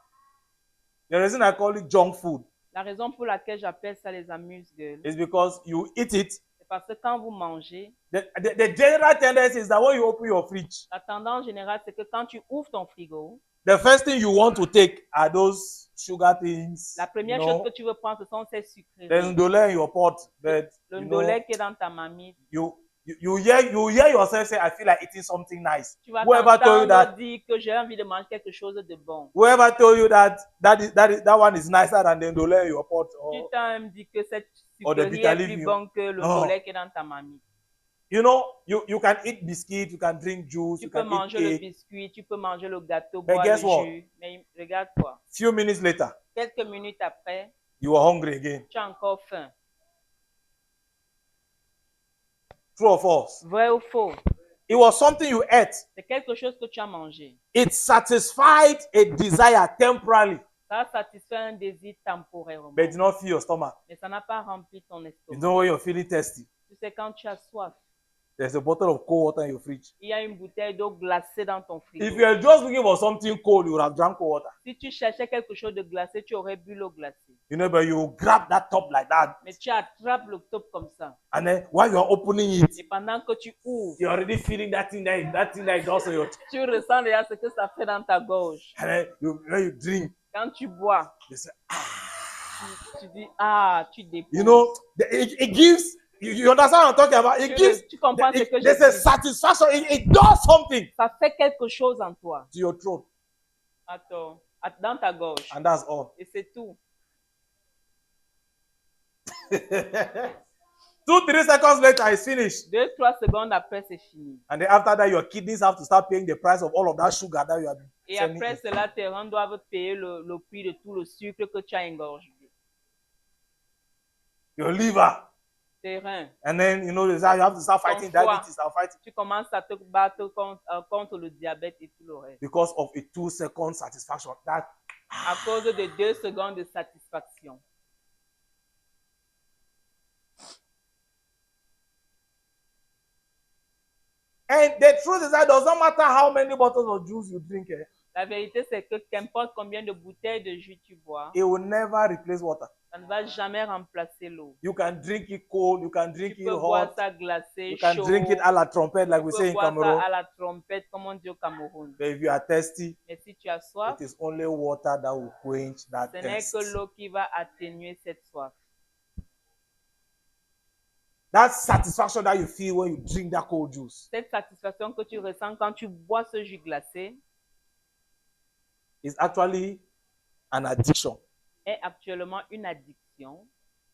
the reason I call it junk food La raison pour laquelle j'appelle ça les amuse-gueules, is because you eat it. c'est parce que quand vous mangez, The general tendency is that when you open your fridge, la tendance générale, c'est que quand tu ouvres ton frigo, the first thing you want to take are those sugar things. la première you chose know, que tu veux prendre, ce sont ces there's sucreries. ndole in your pot, but Le you know, ndolé qui est dans ta mamie. you hear yourself say, I feel like eating something nice. Tu vas Whoever told you that, t'entendre dire que j'ai envie de manger quelque chose de bon. whoever told you that one is nicer than the ndole in your pot, Tu t'as même dit que cette or the sucrerie bitter est leaf, plus bon que le Oh. ndolé qui est dans ta mamie. you know, you can eat biscuit, you can drink juice, Tu you peux can eat manger le cake. biscuit, tu peux manger le gâteau, But boire guess le what? jus. Mais regarde-toi, Few minutes later, quelques minutes après, you are hungry again. tu as encore faim. True or false? Vrai ou faux? It was something you ate. C'est quelque chose que tu as mangé. It satisfied a desire temporarily, Ça satisfait un désir temporairement. but it did not fill your stomach. Mais ça n'a pas rempli ton You estomac. know when you're feeling thirsty, Tu sais, quand tu as soif, there's a bottle of cold water in your fridge. il y a une bouteille d'eau glacée dans ton frigo. If you are just looking for something cold, you would have drunk cold water. Si tu cherchais quelque chose de glacé, tu aurais bu l'eau glacée. You know, but you grab that top like that, Mais tu attrapes le top comme ça. and then while you are opening it, Et pendant que tu ouvres, you're already feeling that thing that is also your. tu ressens déjà ce que ça fait dans ta gorge. And then when you drink, Quand tu bois, you say, tu dis, ah, tu déposes. you know, it gives. You understand what I'm talking about? It gives. Tu comprends ce que je There's a dis. satisfaction. It does something Ça fait quelque chose en toi, to your throat, dans ta gorge. and that's all. Et c'est tout. 2-3 seconds later, it's finished. 2-3 secondes après, c'est fini. And then after that, your kidneys have to start paying the price of all of that sugar that you have been Et sending après in. cela, tes reins doivent payer le prix de tout le sucre que tu as engorgé. Your liver. Tes reins. And then, you know, you have to start fighting Ton foie. diabetes and fighting Tu commences à te battre contre le diabète et tout le reste. because of a 2-second satisfaction. That À cause de 2 secondes de satisfaction. And the truth is that it doesn't matter how many bottles of juice you drink, La vérité, c'est que qu'importe combien de bouteilles de jus tu bois, it will never replace water. ça ne va jamais remplacer l'eau. You can drink it cold, you can drink Tu it peux boire hot, ça glacé, you can chaud. drink it à la trompette, like we Tu say peux in boire Cameroon. ça à la trompette, comme on dit au Cameroun. But if you are thirsty, Mais si tu as soif, it is only water that will quench that ce n'est thirst. que l'eau qui va atténuer cette soif. That satisfaction that you feel when you drink that cold juice Cette satisfaction que tu ressens quand tu bois ce jus glacé is actually an addiction est actuellement une addiction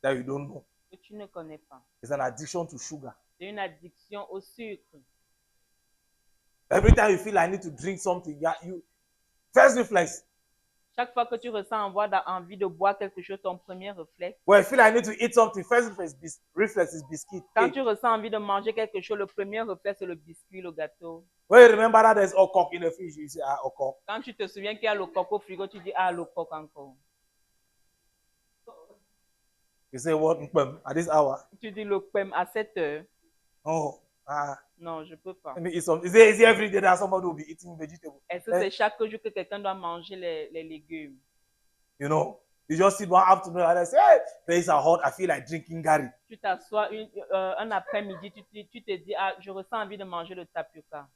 that you don't know. que tu ne connais pas. It's an addiction to sugar. C'est une addiction au sucre. Every time you feel I need to drink something, you first reflex. Chaque fois que tu ressens envie de boire quelque chose, ton premier réflexe. When I feel I need to eat something, first reflex is biscuit. Quand Cake. tu ressens envie de manger quelque chose, le premier réflexe, c'est le biscuit, le gâteau. When you remember that there's okok in the fridge, you say, okok. Quand tu te souviens qu'il y a le coq au frigo, tu dis, ah, le coq encore. You say, what? At this hour? Tu dis le pem à 7 heures. Oh, Non, je ne peux pas. let me eat some. Is it every day that somebody will be eating vegetable? Est-ce que c'est chaque jour que quelqu'un doit manger les légumes? You know, You just sit one afternoon and I say, hey, days are hot, I feel like drinking Gary. Tu t'assois un après-midi, tu te dis, ah, je ressens envie de manger le tapioca.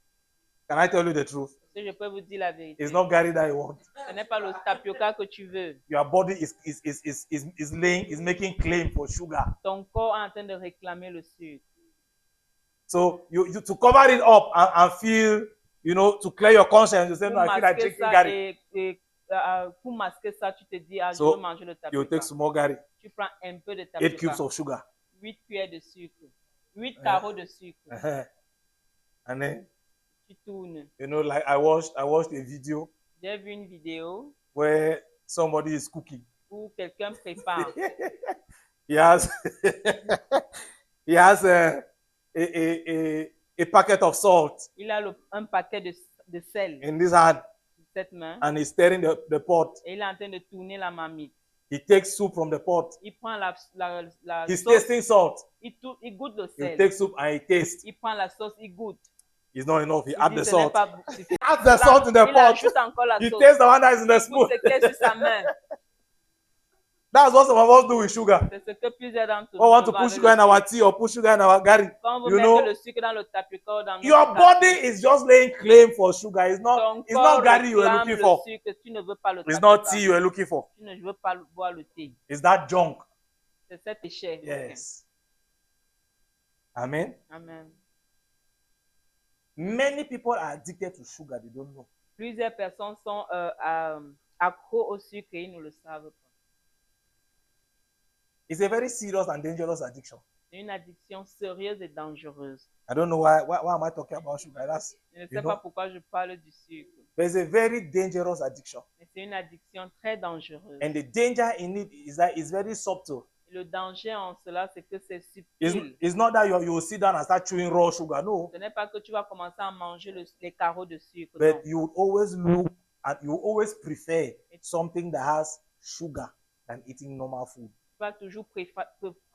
Can I tell you the truth? Si je peux vous dire la vérité. It's not Gary that you want. Ce n'est pas le tapioca que tu veux. Your body is making claim for sugar. Ton corps est en train de réclamer le sucre. So you to cover it up and feel, you know, to clear your conscience, you say, no, I feel like drinking Gary. Pour masquer ça, tu te dis, ah, So, je veux manger le You tapioca. take small Gary, Tu prends un peu de 8 cubes tapioca, of sugar. 8 cuillères de sucre, 8 carreaux de sucre. And then, Tu tournes. you know, like I watched a video J'ai vu une vidéo where somebody is cooking. où quelqu'un prépare. He has he has a packet of salt Il a un paquet de sel in this hand sur cette main and he's stirring the pot. et il est en train de tourner la marmite. He takes soup from the pot. Il prend la He's sauce, tasting salt. il goûte le He sel. takes soup and he tastes. Il prend la sauce, il goûte. It's not enough. He Il adds dit, the ce n'est salt. pas suffisant. Add the salt in the Il pot. ajoute encore la He sauce. tastes the one that is in the Il spoon. goûte ce qu'il y a sur sa main. That's what some of us do with sugar. C'est ce que plusieurs d'entre nous We want to font put avec sugar le in our sucre. tea or put sugar in our Gary. Quand vous You mettez know, le sucre dans le tapioca ou dans notre your café, body is just laying claim for sugar. It's ton not corps Gary you are réclame looking le for. sucre. Tu ne veux pas le It's tapioca. not tea you are looking for. Tu ne veux pas boire le thé. It's that junk. C'est cet déchet. Yes. Amen. Amen. Many people are addicted to sugar. They don't know. Plusieurs personnes sont accros au sucre et ils ne le savent pas. It's a very serious and dangerous addiction. C'est une addiction sérieuse et dangereuse. I don't know why am I talking about sugar. That's, Je ne you sais know, pas pourquoi je parle du sucre. but it's a very dangerous addiction. Mais c'est une addiction très dangereuse. And the danger in it is that it's very subtle. Le danger en cela, c'est que c'est It's, subtil. it's not that you sit down and start chewing raw sugar. No. Ce n'est pas que tu vas commencer à manger les carreaux de sucre. But Non. you would always look and you always prefer something that has sugar than eating normal food. Tu vas toujours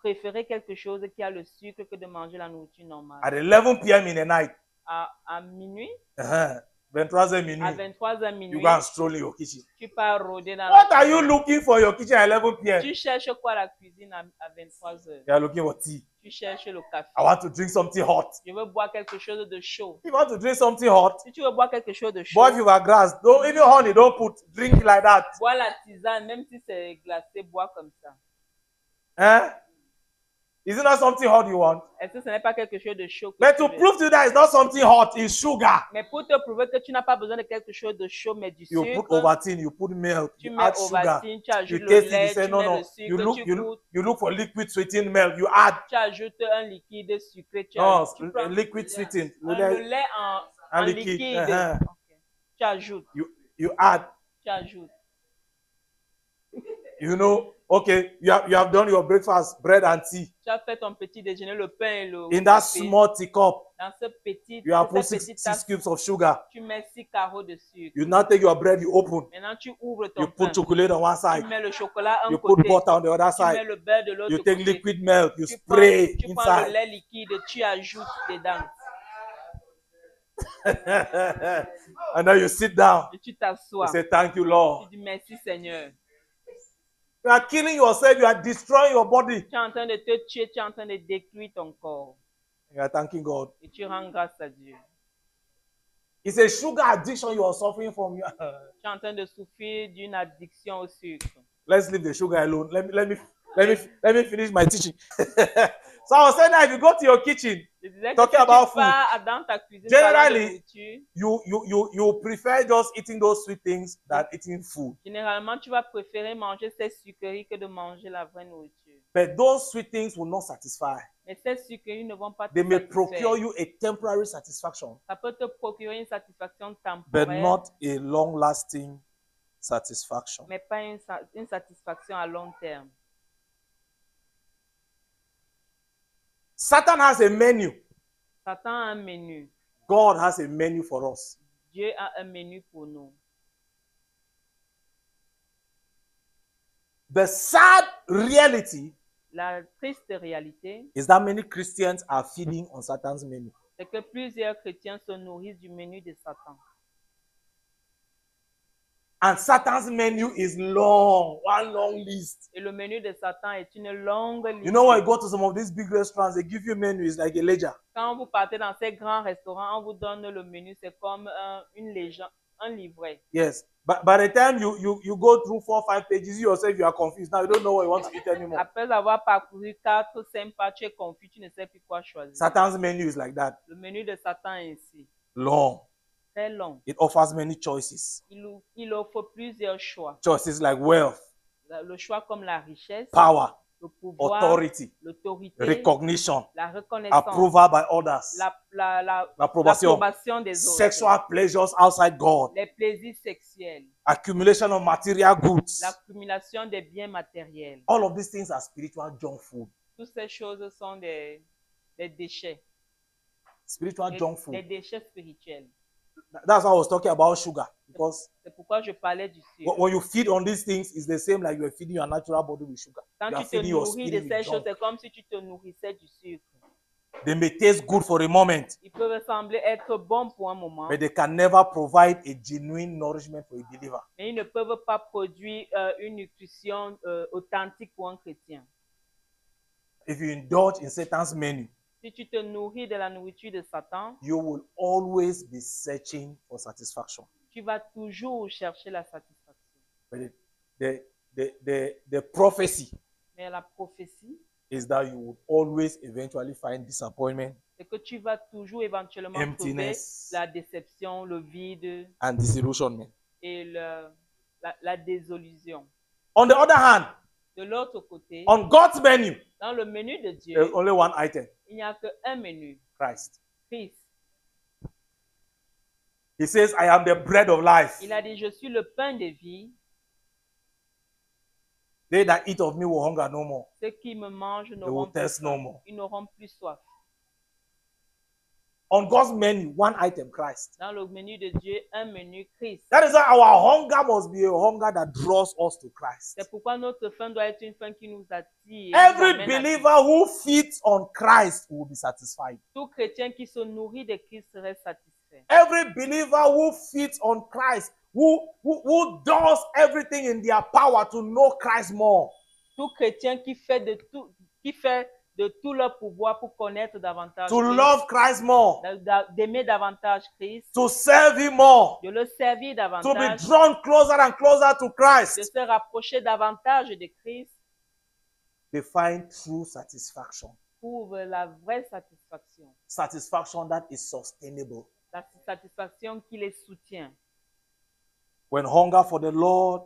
préférer quelque chose qui a le sucre que de manger la nourriture normale. At 11 p.m. in the night, À minuit, 23h à minuit, 23h you minuit, go and stroll in your kitchen. tu pars rôder dans What la are you cuisine. looking for in your kitchen at 11 p.m.? Tu cherches quoi à la cuisine à 23h? You are looking for tea. Tu cherches le café. I want to drink something hot. Je veux boire quelque chose de chaud. If you want to drink something hot, Si tu veux boire quelque chose de chaud, boil your grass. Don't even honey. Don't put drink it like that. bois la tisane, même si c'est glacé, bois comme ça. Eh? Is it not something hot you want? Est-ce que ce n'est pas quelque chose de chaud que But tu to veux? prove to you that it's not something hot, it's sugar. Mais pour te prouver que tu n'as pas besoin de quelque chose de chaud, mais du You sucre, put Ovaltine, you put milk, tu you mets add sugar. Ovaltine, tu ajoutes You le taste it, lait, you say tu no, mets no. le sucre, You look for liquid sweetened milk. You add tu ajoutes un liquide sucré, no, tu prends liquid sweetened. le lait en liquide, liquide. uh-huh. Ok. Tu ajoutes, You add. tu ajoutes. You know, okay, you have done your breakfast, bread and tea. Tu as fait ton petit déjeuner, le pain et le In that café. small teacup, Dans ce petit, you have put cette 6 petite tasse, cubes of sugar. tu mets 6 carreaux de sucre. You now take your bread, you open. Maintenant, tu ouvres ton You pain. put chocolate on one Tu side. mets le chocolat un You put côté. butter on the other Tu mets side. le beurre de l'autre You côté. take liquid milk, you Tu spray prends le inside. lait liquide, tu ajoutes dedans. And then you sit down. Et tu You t'assois. say, thank you, Tu Lord. dis merci Seigneur. You are killing yourself. You are destroying your body. Tu es en train de te tuer, tu es en train de détruire ton corps. You are thanking God. Et tu rends grâce à Dieu. It's a sugar addiction you are suffering from. Tu es en train de souffrir d'une addiction au sucre. Let's leave the sugar alone. Let me finish my teaching. So I was saying that if you go to your kitchen, Je disais que Talking si tu about pars dans ta cuisine, Generally, parlant de nourriture, you prefer just eating those sweet things than eating food. généralement, tu vas préférer manger ces sucreries que de manger la vraie nourriture. But those sweet things will not satisfy. Mais ces sucreries ne vont pas te They may satisfaire. procure you a temporary satisfaction, Ça peut te procurer une satisfaction but temporaire, not a long-lasting satisfaction. mais pas une satisfaction à long terme. Satan has a menu. Satan a un menu. God has a menu for us. Dieu a un menu pour nous. The sad reality La triste réalité, is that many Christians are feeding on Satan's menu. c'est que plusieurs chrétiens se nourrissent du menu de Satan. And Satan's menu is long, one long list. Et le menu de Satan est une longue liste. You know when you go to some of these big restaurants, they give you a menu, it's like a ledger. Quand vous partez dans ces grands restaurants, on vous donne le menu, c'est comme une légende, un livret. Yes. But by the time you go through 4 or 5 pages, you yourself, you are confused. Now you don't know what you want to eat anymore. Après avoir parcouru 4 ou 5 pages, tu es confus, tu ne sais plus quoi choisir. Satan's menu is like that. Le menu de Satan est ainsi, Long. très long. It offers many choices. Il offre plusieurs choix. Choices like wealth, Le choix comme la richesse, power, le pouvoir, authority, l'autorité, recognition, la reconnaissance, approval by others, l'approbation des autres, sexual pleasures outside God, les plaisirs sexuels, accumulation of material goods. l'accumulation des biens matériels. All of these things are spiritual junk food. Toutes ces choses sont des déchets, Spiritual junk des food. déchets spirituels. That's why I was talking about sugar. Because C'est pourquoi je parlais du sucre. when you feed on these things, it's the same like you are feeding your natural body with sugar. Quand You tu are te feeding your nourris de spirit ces with choses, junk. c'est comme si tu te nourrissais du sucre. They may taste good for a moment, Ils peuvent sembler être bons pour un moment, but they can never provide a genuine nourishment for a believer. mais ils ne peuvent pas produire une nutrition authentique pour un chrétien. If you indulge in Satan's menu, Si tu te nourris de la nourriture de Satan, you will always be searching for satisfaction. tu vas toujours chercher la satisfaction. But the prophecy Mais la prophétie, is that you will always eventually find disappointment c'est que tu vas toujours éventuellement trouver Emptiness. la déception, le vide and disillusionment. et la désillusion. On the other hand, De l'autre côté, on God's menu, dans le menu de Dieu, there's only one item, il n'y a qu'un menu, Christ. Christ. He says, I am the bread of life. Il a dit, je suis le pain de vie. They that eat of me will hunger no more. Ceux qui me mangent They will n'auront plus thirst no soif. more. Ils n'auront plus soif. On God's menu, one item, Christ. Dans le menu de Dieu, un menu Christ. That is why our hunger must be a hunger that draws us to Christ. C'est pourquoi notre faim doit être une faim qui nous attire. et nous Every amène à believer who feeds on Christ will be satisfied. Tout chrétien qui se nourrit de Christ serait satisfait. Every believer who feeds on Christ, who does everything in their power to know Christ more, Tout chrétien qui fait de tout leur pouvoir pour connaître davantage to Christ, love Christ more, d'aimer davantage Christ, to serve Him more, de le servir to be davantage, drawn closer and closer to de Christ, se rapprocher davantage de Christ, they find true satisfaction. trouve la vraie satisfaction. Satisfaction that is sustainable. La satisfaction qui les soutient. When we hunger for the Lord,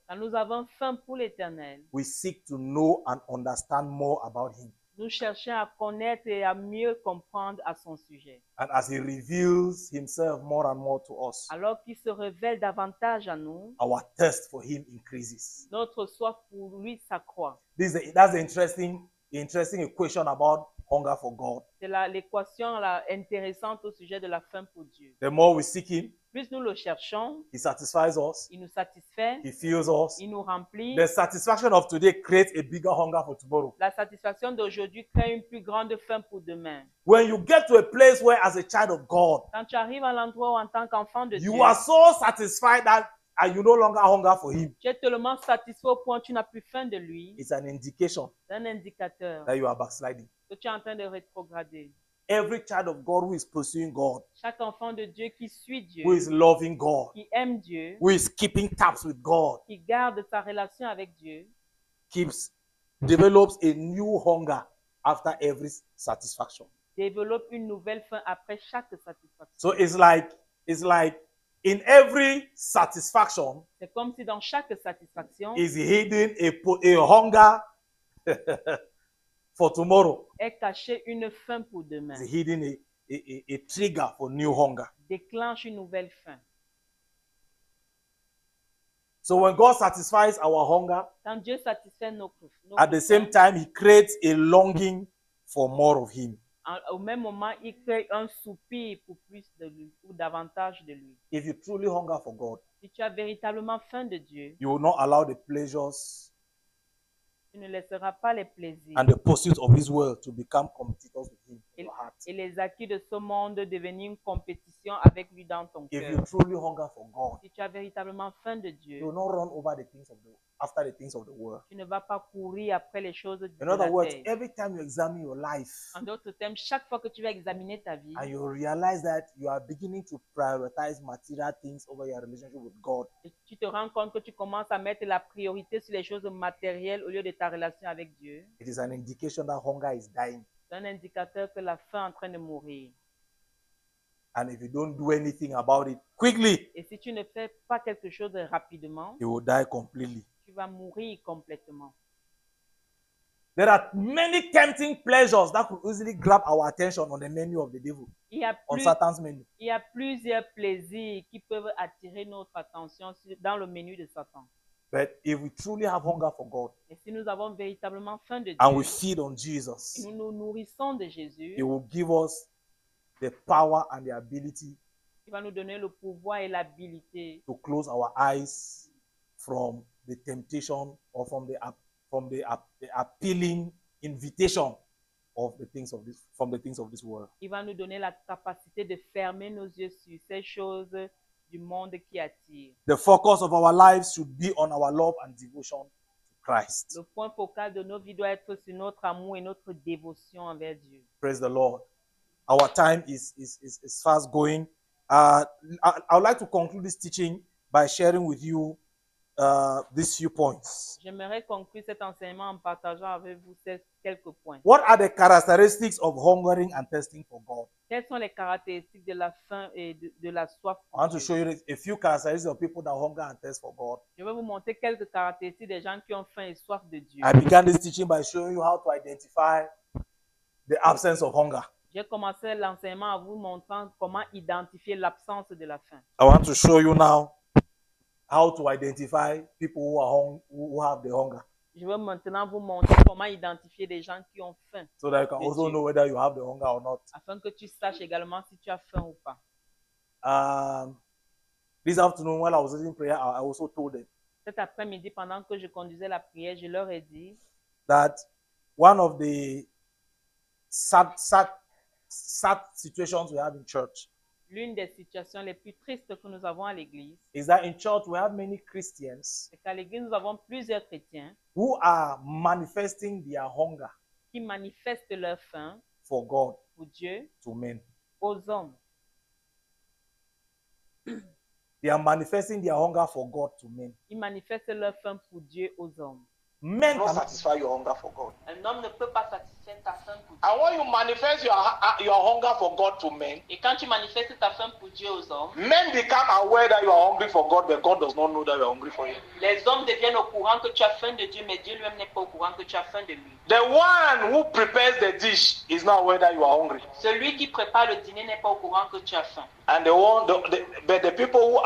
Quand nous avons faim pour l'Éternel, we seek to know and understand more about Him. nous cherchons à connaître et à mieux comprendre à son sujet. And as He reveals Himself more and more to us, Alors qu'il se révèle davantage à nous, our thirst for Him increases. notre soif pour lui s'accroît. That's the interesting equation about hunger for God. C'est l'équation intéressante au sujet de la faim pour Dieu. The more we seek Him, Plus nous le cherchons, He satisfies us, il nous satisfait, He fills us. il nous remplit. The satisfaction of today creates a bigger hunger for tomorrow. La satisfaction d'aujourd'hui crée une plus grande faim pour demain. When you get to a place where, as a child of God, Quand tu arrives à l'endroit où, en tant qu'enfant de Dieu, you are so satisfied that you no longer hunger for Him, tu es tellement satisfait au point où tu n'as plus faim de lui, it's an indication c'est un indicateur that you are backsliding. que tu es en train de rétrograder. Every child of God who is pursuing God, Chaque enfant de Dieu qui suit Dieu, who is loving God, qui aime Dieu, who is keeping tabs with God, qui garde sa relation avec Dieu, develops a new hunger after every satisfaction. développe une nouvelle faim après chaque satisfaction. So it's like in every satisfaction C'est comme si dans chaque satisfaction is hidden a hunger for tomorrow. est cachée une faim pour demain, Is hidden a trigger for new hunger. déclenche une nouvelle faim. So when God satisfies our hunger, Quand Dieu satisfait nos at the same time, He creates a longing for more of Him. au même moment, il crée un soupir pour plus de lui ou davantage de lui. If you truly hunger for God, Si tu as véritablement faim de Dieu, you will not allow the pleasures Tu ne laisseras pas les plaisirs and the pursuit of this world to become competitors with him in your heart. et les acquis de ce monde devenir une compétition avec lui dans ton If cœur. you truly hunger for God, Si tu as véritablement faim de you Dieu, will not run over the things of after the things of the world. tu ne vas pas courir après les choses de In la other words, terre. every time you examine your life En d'autres termes, chaque fois que tu vas examiner ta vie and you realize that you are beginning to prioritize material things over your relationship with God, et tu te rends compte que tu commences à mettre la priorité sur les choses matérielles au lieu de ta relation avec Dieu, it is an indication that hunger is dying. c'est un indicateur que la faim est en train de mourir. And if you don't do anything about it quickly, Et si tu ne fais pas quelque chose rapidement, you will die completely. tu vas mourir complètement. There are many tempting pleasures that could easily grab our attention on the menu of the devil, Il y a, on plus- Satan's menu. il y a plusieurs plaisirs qui peuvent attirer notre attention dans le menu de Satan. But if we truly have hunger for God Et si nous avons véritablement faim de and we Dieu, feed on et Jesus, nous nous nourrissons de Jésus, He will give us the power and the ability il va nous donner le pouvoir et l'habilité to close our eyes from the temptation or from the appealing invitation of the things of this world. Il va nous donner la capacité de fermer nos yeux sur ces choses du monde qui attirent. The focus of our lives should be on our love and devotion to Christ. Le point focal de nos vies doit être sur notre amour et notre dévotion envers Dieu. Praise the Lord. Our time is fast going. I would like to conclude this teaching by sharing with you these few points. J'aimerais conclure cet enseignement en partageant avec vous quelques points. What are the characteristics of hungering and thirsting for God? Quelles sont les caractéristiques de la faim et de la soif I pour want to Dieu? show you a few characteristics of people that hunger and thirst for God. Je vais vous montrer quelques caractéristiques des gens qui ont faim et soif de Dieu. I began this teaching by showing you how to identify the absence of hunger. J'ai commencé l'enseignement en vous montrant comment identifier l'absence de la faim. I want to show you now how to identify people who have the hunger, Je vais maintenant vous montrer comment identifier les gens qui ont faim, so that you can also know whether you have the hunger or not. afin que tu saches également si tu as faim ou pas. This afternoon, while I was leading prayer, I also told them Cet après-midi, pendant que je conduisais la prière, je leur ai dit that one of the sad situations we have in church l'une des situations les plus tristes que nous avons à l'église, is that in church we have many Christians c'est qu'à l'église, nous avons plusieurs chrétiens who are manifesting their hunger qui manifestent leur faim for God pour Dieu to men. aux hommes. They are manifesting their hunger for God to men. Ils manifestent leur faim pour Dieu aux hommes. Men cannot satisfy your hunger for God. Un homme ne peut pas satisfaire ta faim pour Dieu. And when you manifest your hunger for God to men, Et quand tu manifestes ta faim pour Dieu aux hommes, men become aware that you are hungry for God, but God does not know that you are hungry for Him. les hommes deviennent au courant que tu as faim de Dieu, mais Dieu lui-même n'est pas au courant que tu as faim de lui. The one who prepares the dish is not aware that you are hungry. Celui qui prépare le dîner n'est pas au courant que tu as faim. And but the people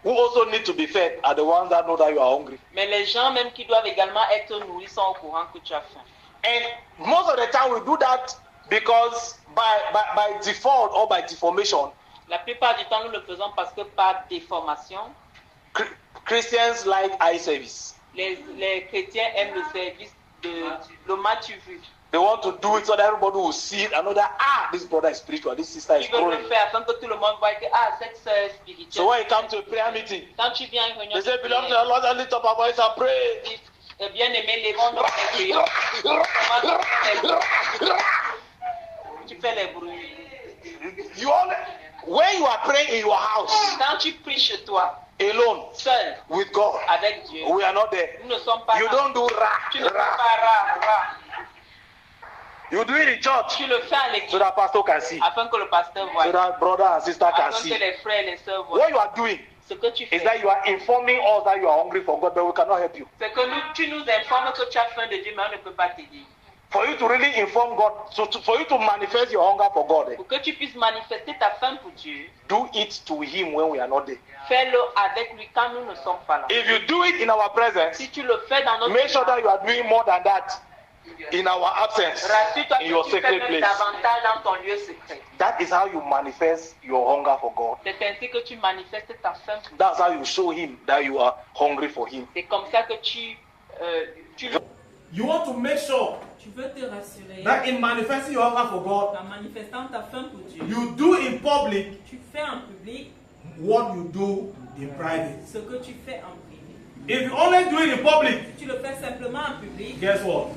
who also need to be fed are the ones that know that you are hungry. Mais les gens même qui doivent également être nourris sont au courant que tu as faim. And most of the time we do that because by default or by deformation, La plupart du temps, nous le faisons parce que par déformation, Christians like eye service. les chrétiens aiment le service de le m'as-tu vu. They want to do it so that everybody will see it and know that this brother is spiritual, this sister is Ils veulent growing. le faire afin que tout le monde voie que cette sœur est spirituelle. So when you come to a prayer meeting, Quand tu viens à une réunion they say, de "Belong to prière, the Lord and lift up our voice and pray." bien aimé, levons nos prières. Tu fais les bruits. When you are praying in your house Quand tu pries chez toi, alone seul, with God, avec Dieu, we are not there. nous ne sommes pas You là. don't do Tu ne fais ra. pas ra. You do it in church Tu le fais à so l'église that pastor can see, afin que le pasteur voie, so that brother and sister can afin que see. les frères et les sœurs voient. What you are doing Ce que tu is fais, that you are informing us that you are hungry for God, but we cannot help you. c'est que tu nous informes que tu as faim de Dieu, mais on ne peut pas t'aider. For you to really inform God, for you to manifest your hunger for God, Pour que tu puisses manifester ta faim pour Dieu, do it to Him when we are not there. fais-le avec lui quand nous ne sommes pas là. If you do it in our presence, Si tu le fais dans notre make sure that you are doing more than that in our absence, rassure-toi in your que tu fais sacred même place. davantage dans ton lieu secret. That is how you manifest your hunger for God. C'est ainsi que tu manifestes ta faim pour Dieu. That's how you show Him that you are hungry for Him. C'est comme ça que tu le You want to make sure Tu veux te rassurer that in manifesting your hunger for God, qu'en manifestant ta faim pour Dieu, you do in public tu fais en public what you do in private. ce que tu fais en privé. If you only do it in public, Si tu le fais simplement en public, guess what?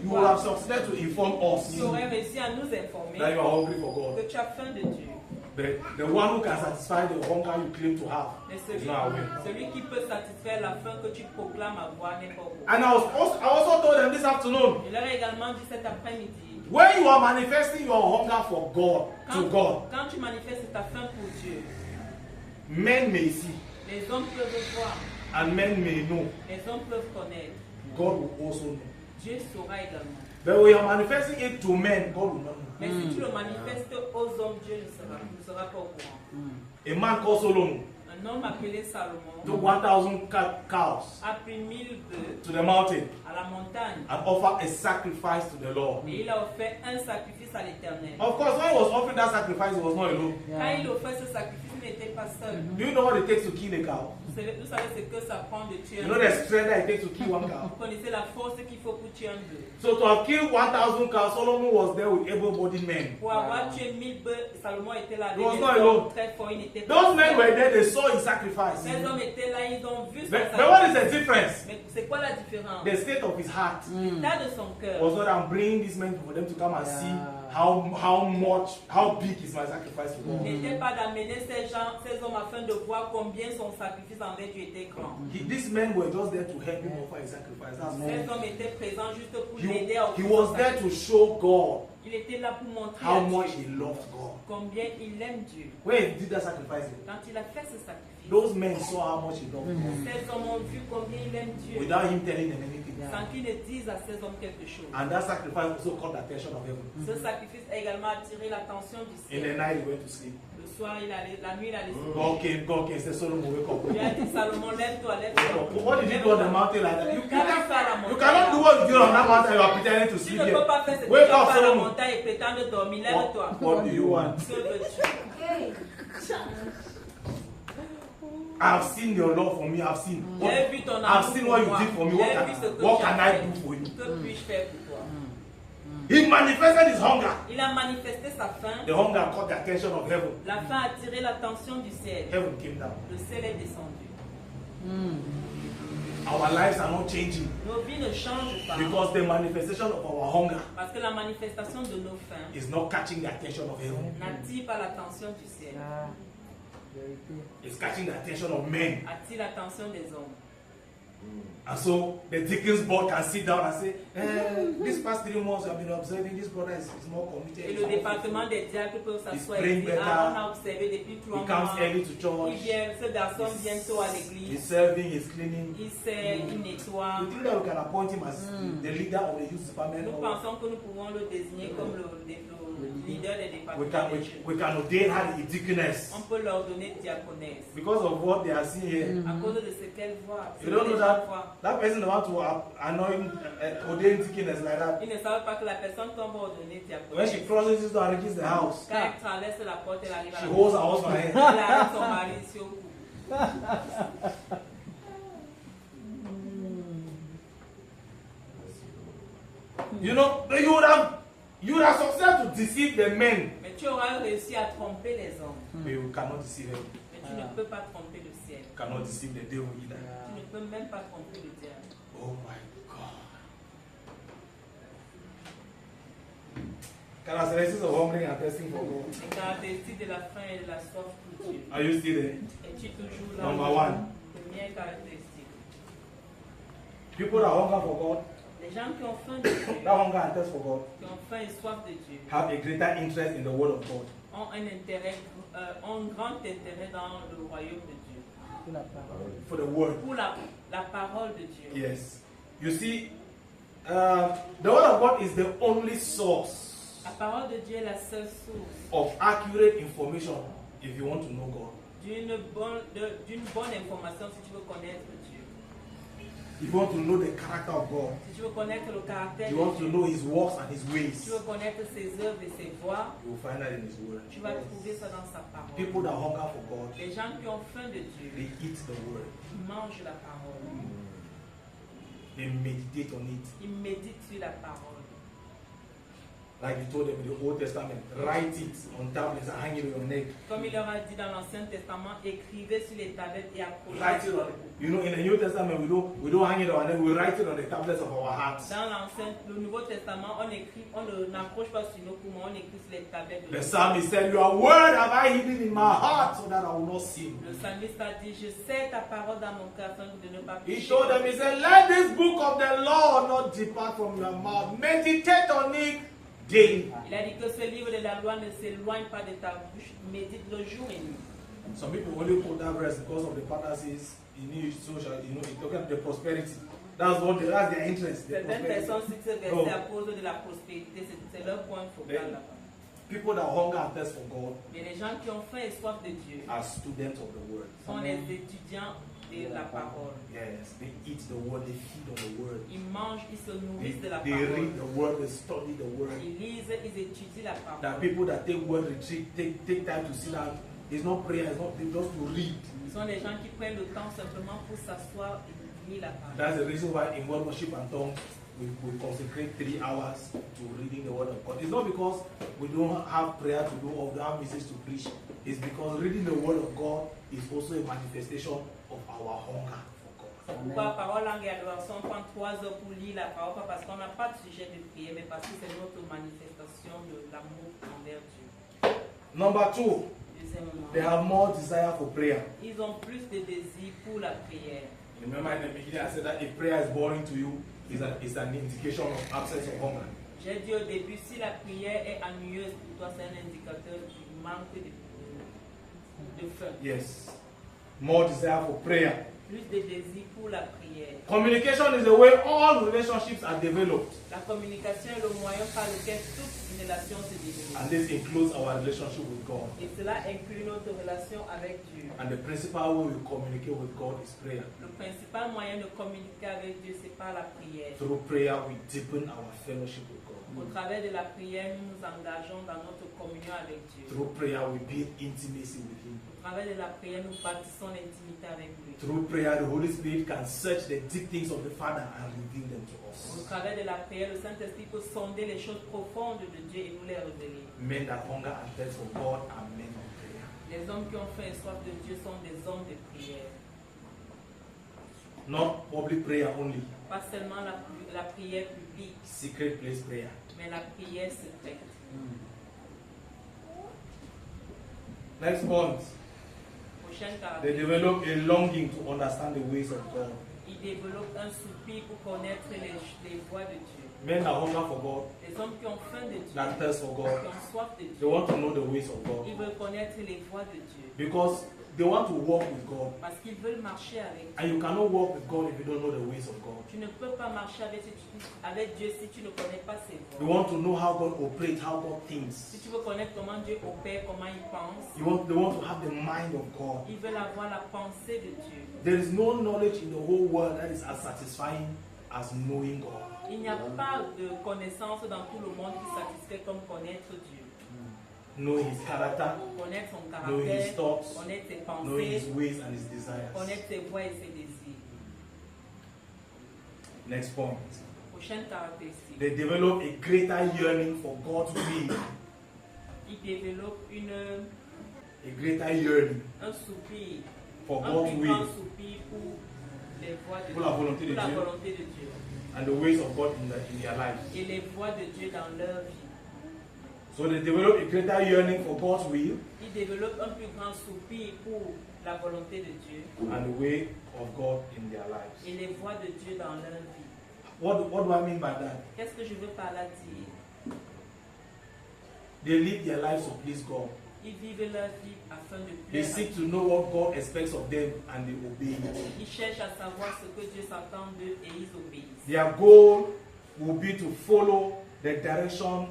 You will have imagine-toi, succeeded to inform us tu aurais réussi à nous that informer you are hungry for God. que tu as faim de Dieu. The one who can satisfy the hunger you claim to have Mais is not aware. celui qui peut satisfaire la faim que tu proclames avoir n'est pas au courant. And I also told them this afternoon, Je leur ai également dit cet après-midi, when you are manifesting your hunger for God, to God, quand tu manifestes ta faim pour Dieu, men may see les hommes peuvent voir, and men may know. les hommes peuvent connaître, God will also know. Dieu saura également. But when you are manifesting it to men, God will not know. Mais si tu le manifestes aux hommes, Dieu ne sera pas au courant. A man called Solomon Un homme appelé Salomon took 1,000 cows a pris 1000 bœufs to the mountain à la montagne and offered a sacrifice to the Lord. et il a offert un sacrifice à l'Éternel. Of course, when he was offering that sacrifice, he was not alone. Quand il offrait ce sacrifice, il n'était pas seul. Do you know what it takes to kill a cow? Vous savez ce que ça prend de tuer You un know the bœuf. strength that it takes to kill one cow. Vous connaissez la force qu'il faut pour tuer un bœuf. So to have killed 1,000 cows, Solomon was there with able-bodied men. Pour avoir tué 1000 bœufs, Salomon était là. He was Des not hommes alone. très forts, il n'était pas Those men seul. were there, they saw his sacrifice. Ces hommes étaient là, ils ont vu son But what is sacrifice. the difference? Mais c'est quoi la différence? The state of his heart L'état de son cœur. was not I'm bringing these men for them to come and see how big is my sacrifice to God. N'était pas d'amener ces hommes afin de voir combien son sacrifice envers Dieu était grand. These men were just there to help him offer his sacrifice. That's all. Ces hommes étaient présents juste pour He, l'aider à he offrir son was there to sacrifice. show God Il était là pour montrer how à much Dieu he loved God. combien il aime Dieu. When he did that sacrifice, Quand il a fait ce sacrifice, those men saw how much he loved God ces hommes ont vu combien il aime Dieu without him telling them anything. sans qu'ils ne disent à ces hommes quelque chose. And that sacrifice also caught the attention of heaven. Ce sacrifice a également attiré l'attention du In the ciel. night, he went to sleep. Le soir, la nuit, il allait se God came, said, Solomon, wake up. Dieu a dit Salomon, lève-toi, Wake lève-toi. up. What did you do on the mountain like that? You Qu'as-tu fait à la you montagne? cannot do what you did on that mountain. You are pretending to Tu sleep ne here. peux pas faire ce que tu Wake as up, fait à la Solomon. montagne et prétendre dormir. Lève-toi. What do you want? Que veux-tu? I've seen your love for me. I've seen. J'ai vu ton I've amour seen pour what you moi. did for me. J'ai vu ce que What tu as can I fait. do for you? Que puis-je faire pour toi? He manifested his hunger. Il a manifesté sa faim. The hunger caught the attention of heaven. La faim a attiré l'attention du ciel. Heaven came down. Le ciel est descendu. Our lives are not changing Nos vies ne changent pas. because the manifestation of our hunger Parce que la manifestation de nos faim is not catching the attention of heaven. n'attire pas l'attention du ciel. It's catching the attention of men. Attire l'attention des hommes. And so the deacons board can sit down and say, these past 3 months I've been observing this brother is more committed. Et le département des diacres peut s'asseoir et praying dire, better. ah, on a observé depuis 3 He comes mois. early to Il church. vient, ce garçon vient tôt à He's l'église. serving, he's cleaning. Il sert, il nettoie. You think that we can appoint him as the leader of the youth department? Nous Or pensons que nous pouvons le désigner comme le leader des we départements. can, des jeunes. we can ordain her a deaconess On peut leur donner diaconesse. because of what they are seeing here. À cause de ce qu'elle voit. Ce You que don't les know gens that voient. that person want to anoint ordain deaconess like that. Ils ne savent pas que la personne qu'on va ordonner When she diaconesse. crosses this door and reaches the house, Quand elle traverse la porte, elle arrive à she la holds maison. her husband hand. Elle arrête son mari sur le cou. You know, you would have succeeded to deceive the men, Mais tu auras réussi à tromper les hommes. but you cannot deceive them. Mais tu ne peux pas tromper le ciel. You cannot deceive the devil either. Tu ne peux même pas tromper le diable. Oh my God. Characteristics of hungering and thirsting for God. Les caractéristiques de la faim et de la soif pour Dieu. Are you still there? Es-tu toujours là? Number one. Première caractéristique. People that hunger for God, Les gens qui ont faim de Dieu, that hunger and thirst for God, qui ont faim et soif de Dieu, have a greater interest in the word of God. ont un grand intérêt dans le royaume de Dieu. For the word. Pour la parole de Dieu. Yes. You see, the word of God is the only source La parole de Dieu est la seule source of accurate information if you want to know God. d'une bonne information si tu veux connaître Dieu. If you want to know the character of God, Si tu veux connaître le caractère you de want to Dieu, know His works and His si ways, tu veux connaître ses œuvres et ses voies, you will find that in His word. tu vas trouver ça dans sa parole. People that hunger for God, Les gens qui ont faim de Dieu, they eat the word. ils mangent la parole. they meditate on it. Ils méditent sur la parole. Like he told them in the Old Testament, write it on tablets and hang it on your neck. Comme il leur a dit dans l'Ancien Testament, écrivez sur les tablettes et Write accrochez. it on. You know, in the New Testament, we don't hang it on our neck. We write it on the tablets of our hearts. Dans le Nouveau Testament, on n'accroche pas sur nos poumons, on écrit sur les tablettes. The psalmist said, "Your word have I hidden in my heart, so that I will not sin." Le psalmiste a dit, je sais ta parole dans mon cœur afin de ne pas He pécher. told them, he said, "Let this book of the law not depart from your mouth. Meditate on it daily." Il a dit que ce livre de la loi ne s'éloigne pas de ta bouche, médite le jour et nuit. Some people only quote that verse because of the fantasies in it, social, you know, it's talking about the prosperity. That's their interest. The Certaines prosperity. personnes citent ce verset à cause de la prospérité, c'est leur point focal là-bas. People that hunger and thirst for God Mais les gens qui ont faim et soif de Dieu are students of the word. sont les étudiants de la parole. Yes, they eat the word, they feed on the word. Ils mangent, ils se They, nourrissent de la they parole. read the word, they study the word. Ils lisent, ils étudient la There are parole. people that take word retreat, take time to sit down. It's not prayer, it's not just to read. Ce sont des gens qui prennent le temps simplement pour s'asseoir et lire la parole. That's the reason why in word worship and tongues we consecrate 3 hours to reading the word of God. It's not because we don't have prayer to do or we don't have message to preach. It's because reading the word of God is also a manifestation of our hunger for God. C'est pourquoi parole, langue et adoration, on prend 3 heures pour lire la parole, pas parce qu'on n'a pas de sujet de prière, mais parce que c'est notre manifestation de l'amour envers Dieu. Number 2, Deuxièmement, they have more desire for prayer. ils ont plus de désir pour la prière. Remember in the beginning I said that if prayer is boring to you, it's an indication of absence of hunger. J'ai dit au début, si la prière est ennuyeuse pour toi, c'est un indicateur du manque de faim. Yes. More desire for prayer. Plus de désir pour la prière. Communication is the way all relationships are developed. La communication est le moyen par lequel toute une relation se développe. And this includes our relationship with God. Et cela inclut notre relation avec Dieu. And the principal way we communicate with God is prayer. Le principal moyen de communiquer avec Dieu, c'est par la prière. Through prayer, we deepen our fellowship with God. Au travers de la prière, nous nous engageons dans notre communion avec Dieu. Through prayer, we build intimacy with Him. Au travers de la prière, nous bâtissons l'intimité avec lui. Through prayer, the Holy Spirit can search the deep things of the Father and reveal them to Au us. travers de la prière, le Saint-Esprit peut sonder les choses profondes de Dieu et nous les révéler. Men that hunger and thirst for God are men of prayer. Les hommes qui ont faim et soif de Dieu sont des hommes de prière. Not public prayer only, Pas seulement la prière publique, secret place prayer. mais la prière secrète. Next point, Prochaine they caractéristique. develop a longing to understand the ways of God. Ils développent un soupir pour connaître les voies de Dieu. Men that hunger for God, Les hommes qui ont faim de Dieu, that thirst for qui God, ont soif de they Dieu, want to know the ways of God ils veulent connaître les voies de Dieu. because they want to walk with God. Parce qu'ils veulent marcher avec Dieu. And you cannot walk with God if you don't know the ways of God. Tu ne peux pas marcher avec Dieu si tu ne connais pas ses You voies. want to know how God operates, how God Si thinks. tu veux connaître comment Dieu opère, comment il pense, They want to have the mind of God. ils veulent avoir la pensée de Dieu. There is no knowledge in the whole world that is as satisfying as knowing God. Il n'y a pas de connaissance dans tout le monde qui satisfait comme connaître Dieu. Knowing His character, Connaître son knowing His caractère, thoughts, connaître ses knowing His pensées, ways and His desires. connaître ses voies et ses désirs. Next point. Prochaine caractéristique. They develop a greater yearning for God's will. Ils développent A greater yearning un soupir, for un God's plus grand will soupir pour les voies de Pour la volonté de pour la Dieu. volonté de Dieu and the ways of God in their lives. et les voies de Dieu dans leur vie. So they develop a greater yearning for God's will Ils développent un plus grand soupir pour la volonté de Dieu and the way of God in their lives. et les voies de Dieu dans leur vie. What do I mean by that? Qu'est-ce que je veux par là dire? They live their lives to please God. Ils vivent leur vie afin de They plaire à seek Dieu. to know what God expects of them and they obey it. Ils cherchent à savoir ce que Dieu s'attend d'eux et ils obéissent. Their goal will be to follow the direction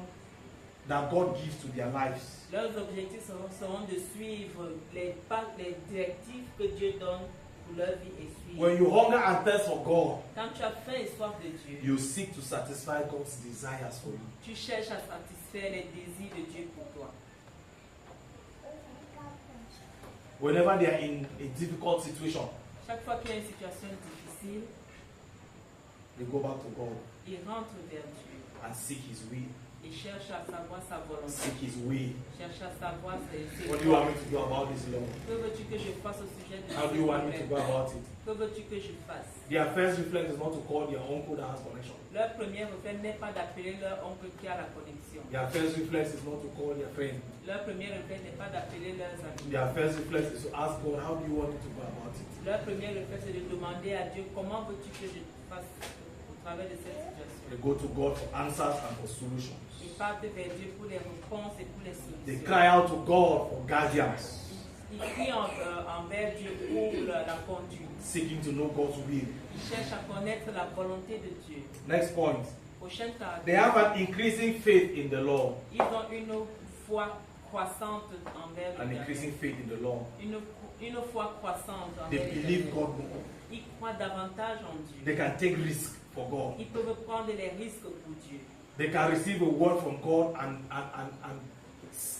that God gives to their lives. Leurs objectifs seront de suivre les directives que Dieu donne pour leur vie et suivre. When you hunger and thirst for God, Quand tu as faim et soif de Dieu, you seek to satisfy God's desires for you. tu cherches à satisfaire les désirs de Dieu pour toi. Whenever they are in a difficult situation, Chaque fois qu'il y a une situation difficile, They go back to God ils rentrent vers Dieu and seek His will. et cherchent à savoir sa volonté, Seek His way. cherchent à savoir ses What do you want me to do about this, Lord? Que veux-tu que je fasse au sujet de How do you want me to go about it? Que veux-tu que je fasse? Their first reflex is not to call their uncle that has connection. Leur premier réflexe n'est pas d'appeler leur oncle qui a la connexion. Their first reflex is not to call their friend. Leur premier réflexe n'est pas d'appeler leurs amis. Their first reflex is to ask God, how do you want me to go about it? Leur premier réflexe est de demander à Dieu comment veux-tu que je fasse au travers de cette situation. They go to God for answers and for solutions. Ils partent vers Dieu pour les réponses et pour les They solutions. cry out to God for guidance, Ils crient envers Dieu pour la conduite. seeking to know God's will. Ils cherchent à connaître la volonté de Dieu. Next point. Prochaine They caractéristique. have an increasing faith in the Lord. Ils ont une foi croissante envers An le increasing faith in the Lord. Une foi croissante They envers le believe Seigneur. God more. Ils croient davantage en Dieu. They can take risks for God. Ils peuvent prendre les risques pour Dieu. They can receive a word from God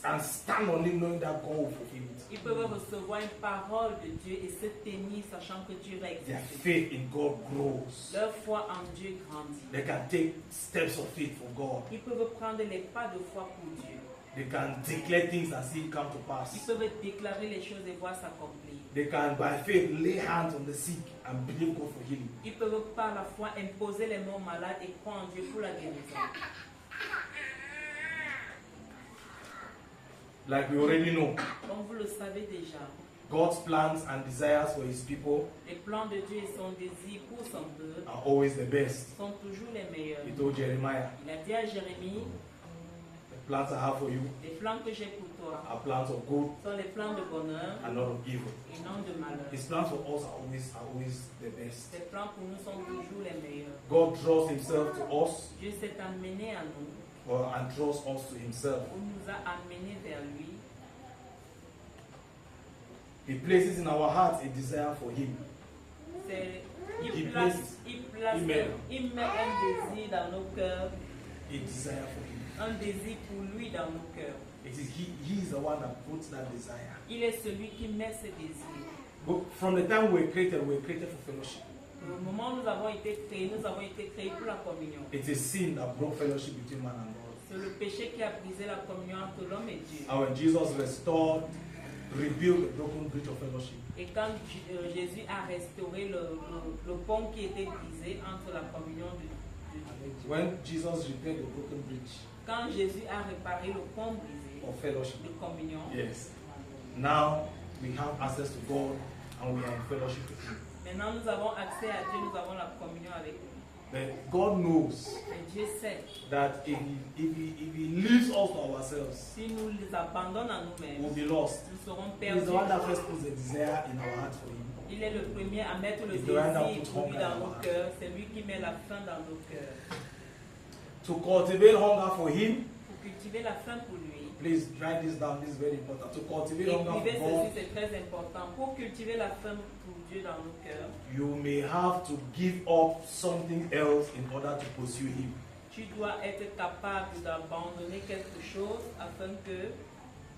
and stand on it knowing that God will fulfill it. Ils peuvent recevoir une parole de Dieu et se tenir sachant que Dieu va Their exister. faith in God grows. Leur foi en Dieu grandit. They can take steps of faith for God. Ils peuvent prendre les pas de foi pour Dieu. They can declare things and see it come to Ils pass. peuvent déclarer les choses et voir s'accomplir. They can, by faith, lay hands on the sick and believe God for healing. Ils peuvent par la foi imposer les mains aux malades et croire en Dieu pour la guérison. Like we already know, Comme vous le savez déjà, God's plans and desires for His people les plans de Dieu et son désir pour son peuple are always the best. sont toujours les meilleurs. He told Jeremiah, Il a dit à Jérémie, the plans I have for you les plans que j'ai pour toi are plans of good sont les plans de bonheur and not of evil. et non de malheur. His plans for us are always the best. Ces plans pour nous sont toujours les meilleurs. God draws Himself to us Dieu s'est amené à nous, and draws us to Himself. ou nous a amenés vers lui. He places in our hearts a desire for Him. Il met un désir dans nos cœurs, A desire for Him. un désir pour lui dans nos cœurs. It is He is the one that puts that desire. Il est celui qui met ce désir. But from the time we were created for fellowship. Au moment où nous avons été créés pour la communion. It is sin that broke fellowship between man and God. C'est le péché qui a brisé la communion entre l'homme et Dieu. And when Jesus rebuilt the broken bridge of fellowship, Et quand Jésus a restauré le pont qui était brisé entre la communion de Dieu. when Jesus repaired the broken bridge Quand Jésus a réparé le pont brisé of fellowship, de communion, yes, now we have access to God and we are in fellowship with Him. maintenant nous avons accès à Dieu, nous avons la communion avec lui. But God knows Et Dieu sait, that if he leaves us to ourselves, si nous les abandonnons à nous-mêmes, we'll be lost. nous serons He is perdus. the one that first puts the desire in our hearts for Him. Il est le premier à mettre le He's the one that désir puts pour lui hunger dans in nos our hearts. cœurs. C'est lui qui met la faim dans nos cœurs. To cultivate hunger for Him, Pour cultiver la faim pour lui. please write this down. This is very important. To cultivate hunger Écrivez for ceci, God, c'est très important. Pour cultiver la faim pour Dieu dans nos cœurs, you may have to give up something else in order to pursue Him. tu dois être capable d'abandonner quelque chose afin que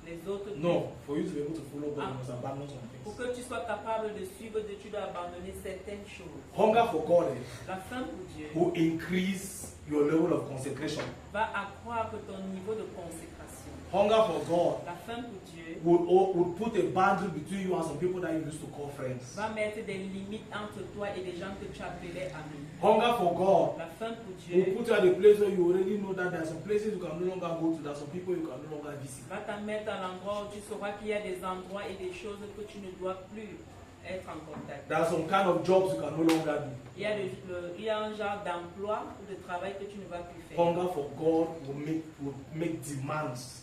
les autres... No, for you to be able to follow God, you must abandon some Pour things. que tu sois capable de suivre Dieu, tu dois abandonner certaines choses. Hunger for God La faim pour Dieu will increase your level of consecration. va accroître ton niveau de consécration. Hunger for God La faim pour Dieu would put a boundary between you and some people that you used to call friends. va mettre des limites entre toi et des gens que tu appelais amis. Hunger for God La faim pour will Dieu put you at a place where you already know that there are some places you can no longer go to, there are some people you can no longer visit. va te mettre à l'endroit où tu sauras qu'il y a des endroits et des choses que tu ne dois plus être en contact. There are some kind of jobs you can no longer do. Il y a un genre d'emploi ou de travail que tu ne vas plus faire. Hunger for God will make demands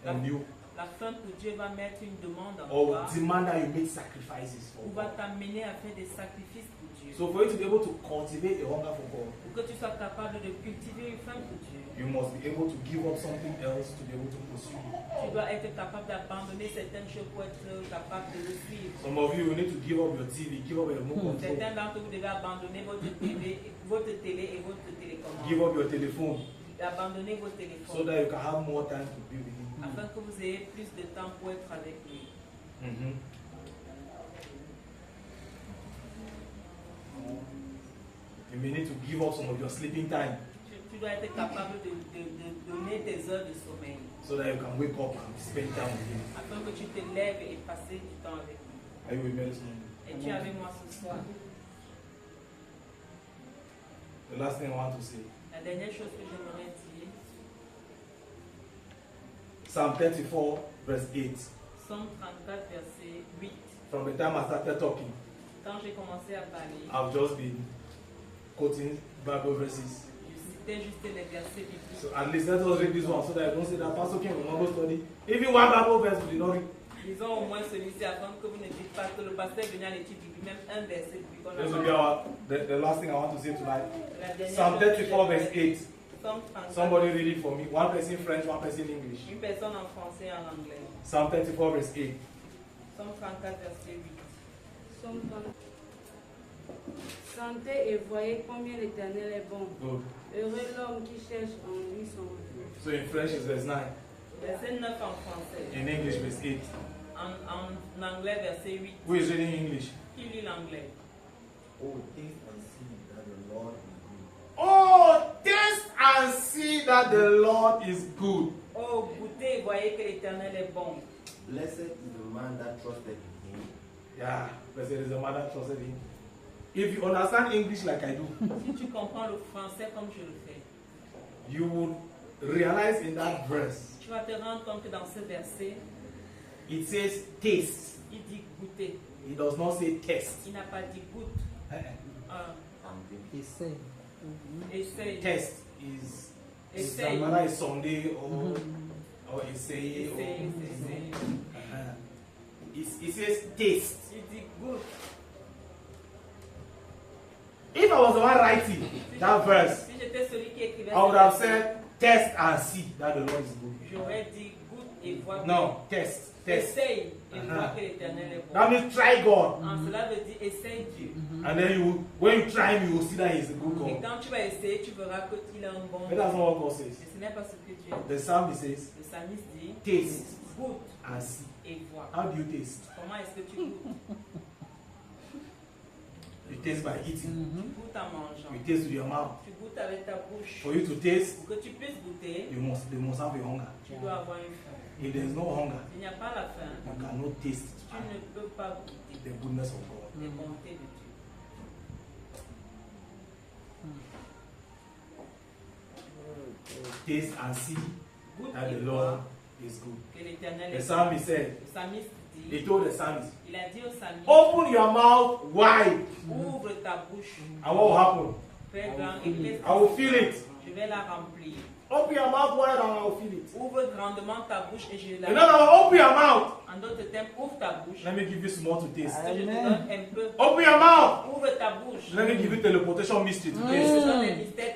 on you, La faim pour Dieu va mettre une demande en or toi demand that you make sacrifices for ou va God. t'amener à faire des sacrifices pour Dieu. So for you to be able to cultivate a hunger for God, Pour que tu sois capable de cultiver une faim pour Dieu, you must be able to give up something else to be able to pursue Him. tu dois être capable d'abandonner certaines choses pour être capable de le suivre. Some of you need to give up your TV, give up your remote control, Certains d'entre vous devez abandonner votre télé et votre télécommande. give up your telephone, Abandonner vos so téléphones that you can have more time to be with Him. afin que vous ayez plus de temps pour être avec lui. may need to give up some of your sleeping time Tu dois être capable de donner tes heures de sommeil so that you can wake up and spend time with him. afin que tu te lèves et passer du temps avec lui. Are you with me this morning? Et tu es avec moi ce soir. The last thing I want to say. La dernière chose que j'aimerais dire, Psalm 34, verse 8. Psaume 34, verset 8. From the time I started talking, Quand j'ai commencé à parler, I've just been quoting Bible verses. je citais juste les versets bibliques. So at least let us read this one so that I don't say that Pastor King will not go study. Even one Bible verse we did not read. Disons au moins celui-ci afin que vous ne dites pas que le pasteur est venu à l'étude biblique, même un verset biblique. On a This will be the last thing I want to say tonight. La dernière Psalm chose que 34, verse j'aimerais- 8. Psaume 34. Somebody read it for me. One person French, one person English. Une personne en français et en anglais. Psalm 34, verse 8. Psaume 34, verset 8. Somme 30. Sentez et voyez combien l'Éternel est bon. Good. Heureux l'homme qui cherche en lui son refuge. So in French it's verse 9. Verset 9 en français. In English, verse 8. En anglais, verset 8. Who is reading English? Qui lit l'anglais? Oh, taste and see that the Lord is good. Oh, taste and see that the Lord is good. Oh, goûtez et voyez que l'Éternel est bon. Blessed is the man that trusted in him. Yeah, but there is a man that trusted him. If you understand English like I do, Si tu comprends le français comme je le fais, you would realize in that verse tu vas te rendre compte que dans ce verset, it says taste. il dit goûter. It does not say test. Il n'a pas dit goûte. And Essaye. Test is Essaye. whether it's Sunday or essay or Essaye. it says taste. Il dit goûte. If I was the one writing that verse, Si j'étais celui qui écrivait I would ce have verset, said test and see that the Lord is good. j'aurais dit goûte et vois que No, test. essaye et Uh-huh. vois que l'Éternel est bon. That means try God. En cela veut dire essaye Dieu. And then when you try him, you will see that he's a good Et God. quand tu vas essayer, tu verras qu'il est un bon But that's not what God says. Mais ce n'est pas ce que Dieu dit. The psalmist says, Le psalmiste dit taste goûte and see. et vois. How do you taste? Comment est-ce que tu goûtes? You taste by eating. Tu goûtes en mangeant. You taste with your mouth. Tu goûtes avec ta bouche. For you to taste, Pour que tu puisses goûter, you must have a hunger. tu dois avoir une faim. If there is no hunger, S'il n'y a pas la faim, you cannot taste tu ne peux pas goûter the goodness of God. les bontés de Dieu. Taste and see Goûte that et the vois Lord is good. que l'Éternel The est bon. psalmist said, Le psalmiste he dit, told the psalmist, il a dit au psalmiste, open your mouth wide ouvre ta bouche, and what will happen? fais grand et laisse. I will feel it. Je vais la remplir. Open your mouth wide and I will feel it. Ouvre grandement ta bouche et je la In other words, open your mouth. En d'autres termes, ouvre ta bouche. Let me give you small to taste. Que je te donne un peu. Open your mouth. Ouvre ta bouche. Let me give you teleportation mystery to Je te taste. donne un mystère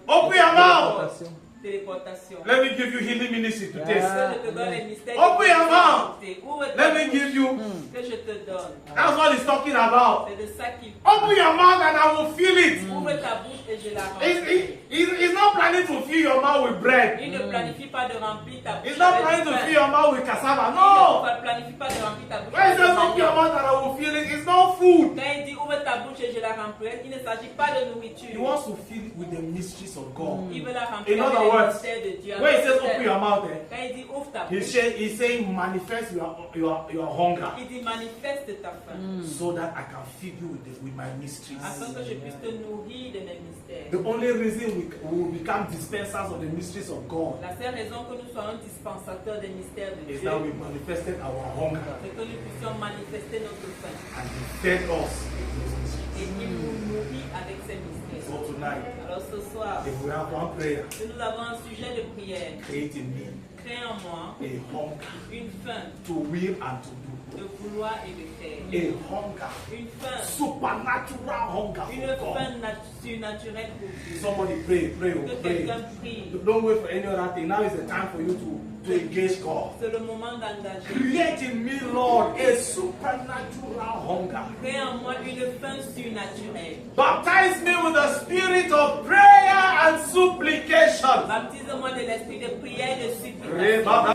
Open your mouth. téléportation. Let me give you healing ministry to Que taste. je te donne un mystère Open your mouth. Ouvre ta Let me bouche. give you. Que je te donne. That's what he's talking about. C'est de ça qu'il Open your mouth and I will feel it. Ouvre ta bouche et je la remplis. He's not planning to fill your mouth with bread. Il ne planifie pas de remplir ta bouche. He's not avec planning du to pain. fill your mouth with cassava. Il No. ne planifie pas de remplir ta bouche. When he avec says du open your manioc. mouth and I will feel it, it's not food. Quand il dit ouvre ta bouche et je la remplis, il ne s'agit pas de He nourriture. wants to fill it with the mysteries of God. Il veut la remplir In avec other les words, mystères de Dieu. when he says open your mouth, Quand il dit ouvre ta bouche, he's saying manifest your hunger il dit manifeste ta faim. so that I can feed you with my mysteries. Afin que je puisse te nourrir de mes mystères. The only reason we will become dispensers of the mysteries of God La seule raison que nous soyons dispensateurs des mystères de is Dieu, that we manifested our hunger c'est que nous puissions manifester notre faim. and He fed us with those Et mysteries. il nous nourrit avec ces mystères. So tonight, Alors ce soir, if we have one prayer, si nous avons un sujet de prière, create in me crée en moi a hunger une faim to will and to do. de vouloir et de faire. A hunger, Une faim, supernatural hunger une for God. faim surnaturelle pour Dieu. Somebody pray, pray, Que pray. quelqu'un prie. Don't wait for any other thing. Now is the time for you to engage God. C'est le moment d'engager. Create in me, Lord, a supernatural hunger. Crée en moi une faim surnaturelle. Baptize me with the spirit of prayer and supplication. Baptise-moi de l'esprit de prière et de supplication.